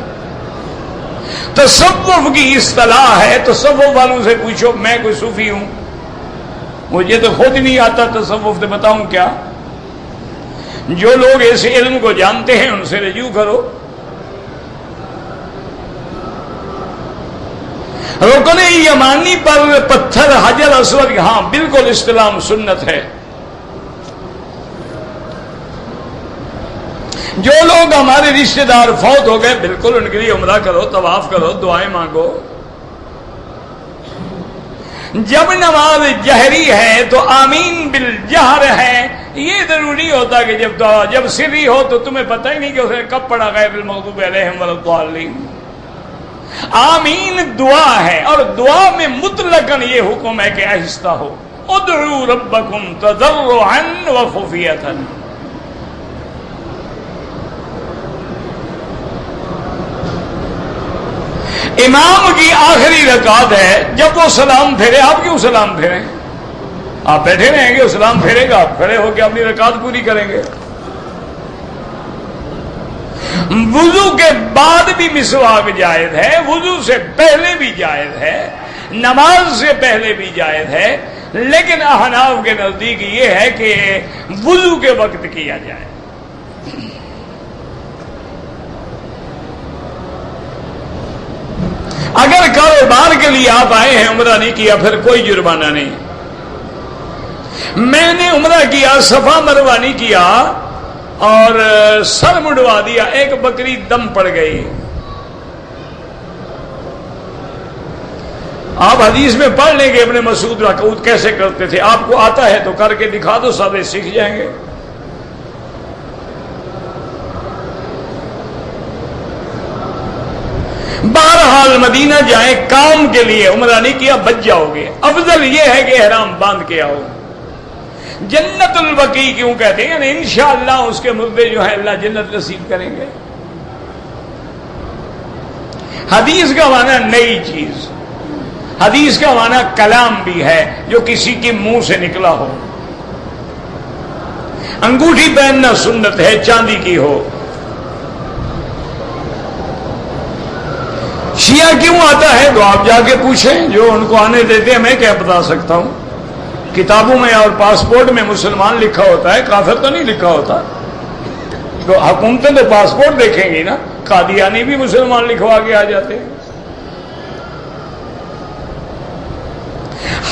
تصوف کی اصطلاح ہے، تصوف والوں سے پوچھو، میں کوئی صوفی ہوں، مجھے تو خود نہیں آتا تصوف، تو بتاؤں کیا؟ جو لوگ اس علم کو جانتے ہیں ان سے رجوع کرو۔ رکن یمانی پر پتھر حجر اسود، ہاں بالکل استلام سنت ہے۔ جو لوگ ہمارے رشتہ دار فوت ہو گئے بالکل ان کے لیے عمرہ کرو، طواف کرو، دعائیں مانگو۔ جب نماز جہری ہے تو آمین بالجہر ہے، یہ ضروری ہوتا کہ جب سری ہو تو تمہیں پتہ ہی نہیں کہ اسے کب پڑھا غیر المغضوب علیہم ولا الضالین۔ آمین دعا ہے، اور دعا میں مطلقاً یہ حکم ہے کہ آہستہ ہو، ادعوا ربکم تضرعا وخفیۃ۔ امام کی آخری رکعت ہے، جب وہ سلام پھیرے، آپ کیوں سلام پھیریں؟ آپ بیٹھے رہیں گے، وہ سلام پھیرے گا، کھڑے ہو کے اپنی رکعت پوری کریں گے۔ وضو کے بعد بھی مسواک جائز ہے، وضو سے پہلے بھی جائز ہے، نماز سے پہلے بھی جائز ہے، لیکن احناف کے نزدیک یہ ہے کہ وضو کے وقت کیا جائے۔ اگر کاروبار کے لیے آپ آئے ہیں، عمرہ نہیں کیا، پھر کوئی جرمانہ نہیں۔ میں نے عمرہ کیا، صفا مروہ نہیں کیا اور سر مڈوا دیا، ایک بکری دم پڑ گئی۔ آپ حدیث میں پڑھ لیں گے ابن مسعود رکوع کیسے کرتے تھے، آپ کو آتا ہے تو کر کے دکھا دو، سب سیکھ جائیں گے۔ بہرحال مدینہ جائیں کام کے لیے، عمرہ نہیں کیا بچ جاؤ گے۔ افضل یہ ہے کہ احرام باندھ کے آؤ۔ جنت البقیع کیوں کہتے ہیں؟ یعنی انشاءاللہ اس کے مردے جو ہیں اللہ جنت نصیب کریں گے۔ حدیث کا معنی نئی چیز، حدیث کا معنی کلام بھی ہے جو کسی کے منہ سے نکلا ہو۔ انگوٹھی پہننا سنت ہے، چاندی کی ہو۔ شیعہ کیوں آتا ہے تو آپ جا کے پوچھیں، جو ان کو آنے دیتے ہیں، میں کیا بتا سکتا ہوں۔ کتابوں میں اور پاسپورٹ میں مسلمان لکھا ہوتا ہے، کافر تو نہیں لکھا ہوتا۔ تو حکومتیں تو پاسپورٹ دیکھیں گی نا، قادیانی بھی مسلمان لکھوا کے آ جاتے ہیں۔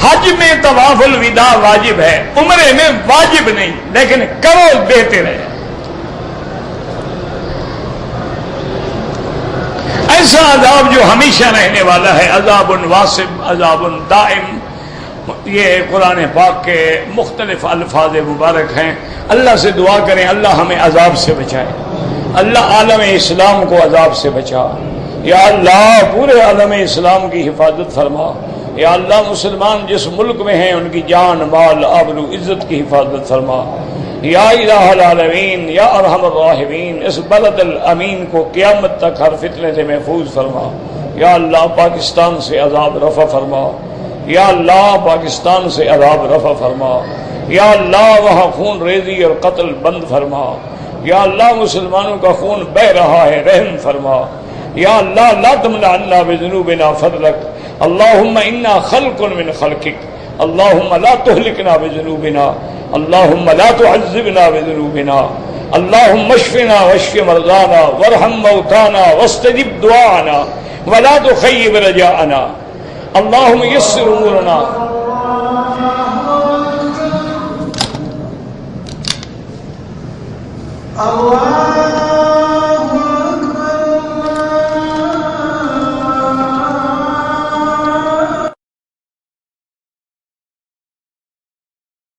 حج میں طواف الوداع واجب ہے، عمرے میں واجب نہیں، لیکن کرو بہتر ہے۔ ایسا عذاب جو ہمیشہ رہنے والا ہے، عذاب واصب، عذاب دائم، یہ قرآن پاک کے مختلف الفاظ مبارک ہیں۔ اللہ سے دعا کریں اللہ ہمیں عذاب سے بچائے، اللہ عالم اسلام کو عذاب سے بچا، یا اللہ پورے عالم اسلام کی حفاظت فرما، یا اللہ مسلمان جس ملک میں ہیں ان کی جان مال آبرو عزت کی حفاظت فرما، یا الہ العالمین یا ارحم الراحمین اس بلد الامین کو قیامت تک ہر فتنے سے محفوظ فرما. یا اللہ پاکستان سے عذاب رفع فرما. یا اللہ پاکستان سے عذاب رفع فرما. یا اللہ وہاں خون ریزی اور قتل بند فرما. یا اللہ مسلمانوں کا خون بہ رہا ہے رحم فرما. یا اللہ لا تمنعنا بذنوبنا فضلک. اللہم انا خلق من خلقک. اللہم لا تہلکنا بذنوبنا. اللہم لا تعذبنا بذنوبنا. اللہم اشفنا واشف مرضانا وارحم موتانا واستجب دعانا ولا تخيب رجاءنا. اللهم يسر امورنا. اللہ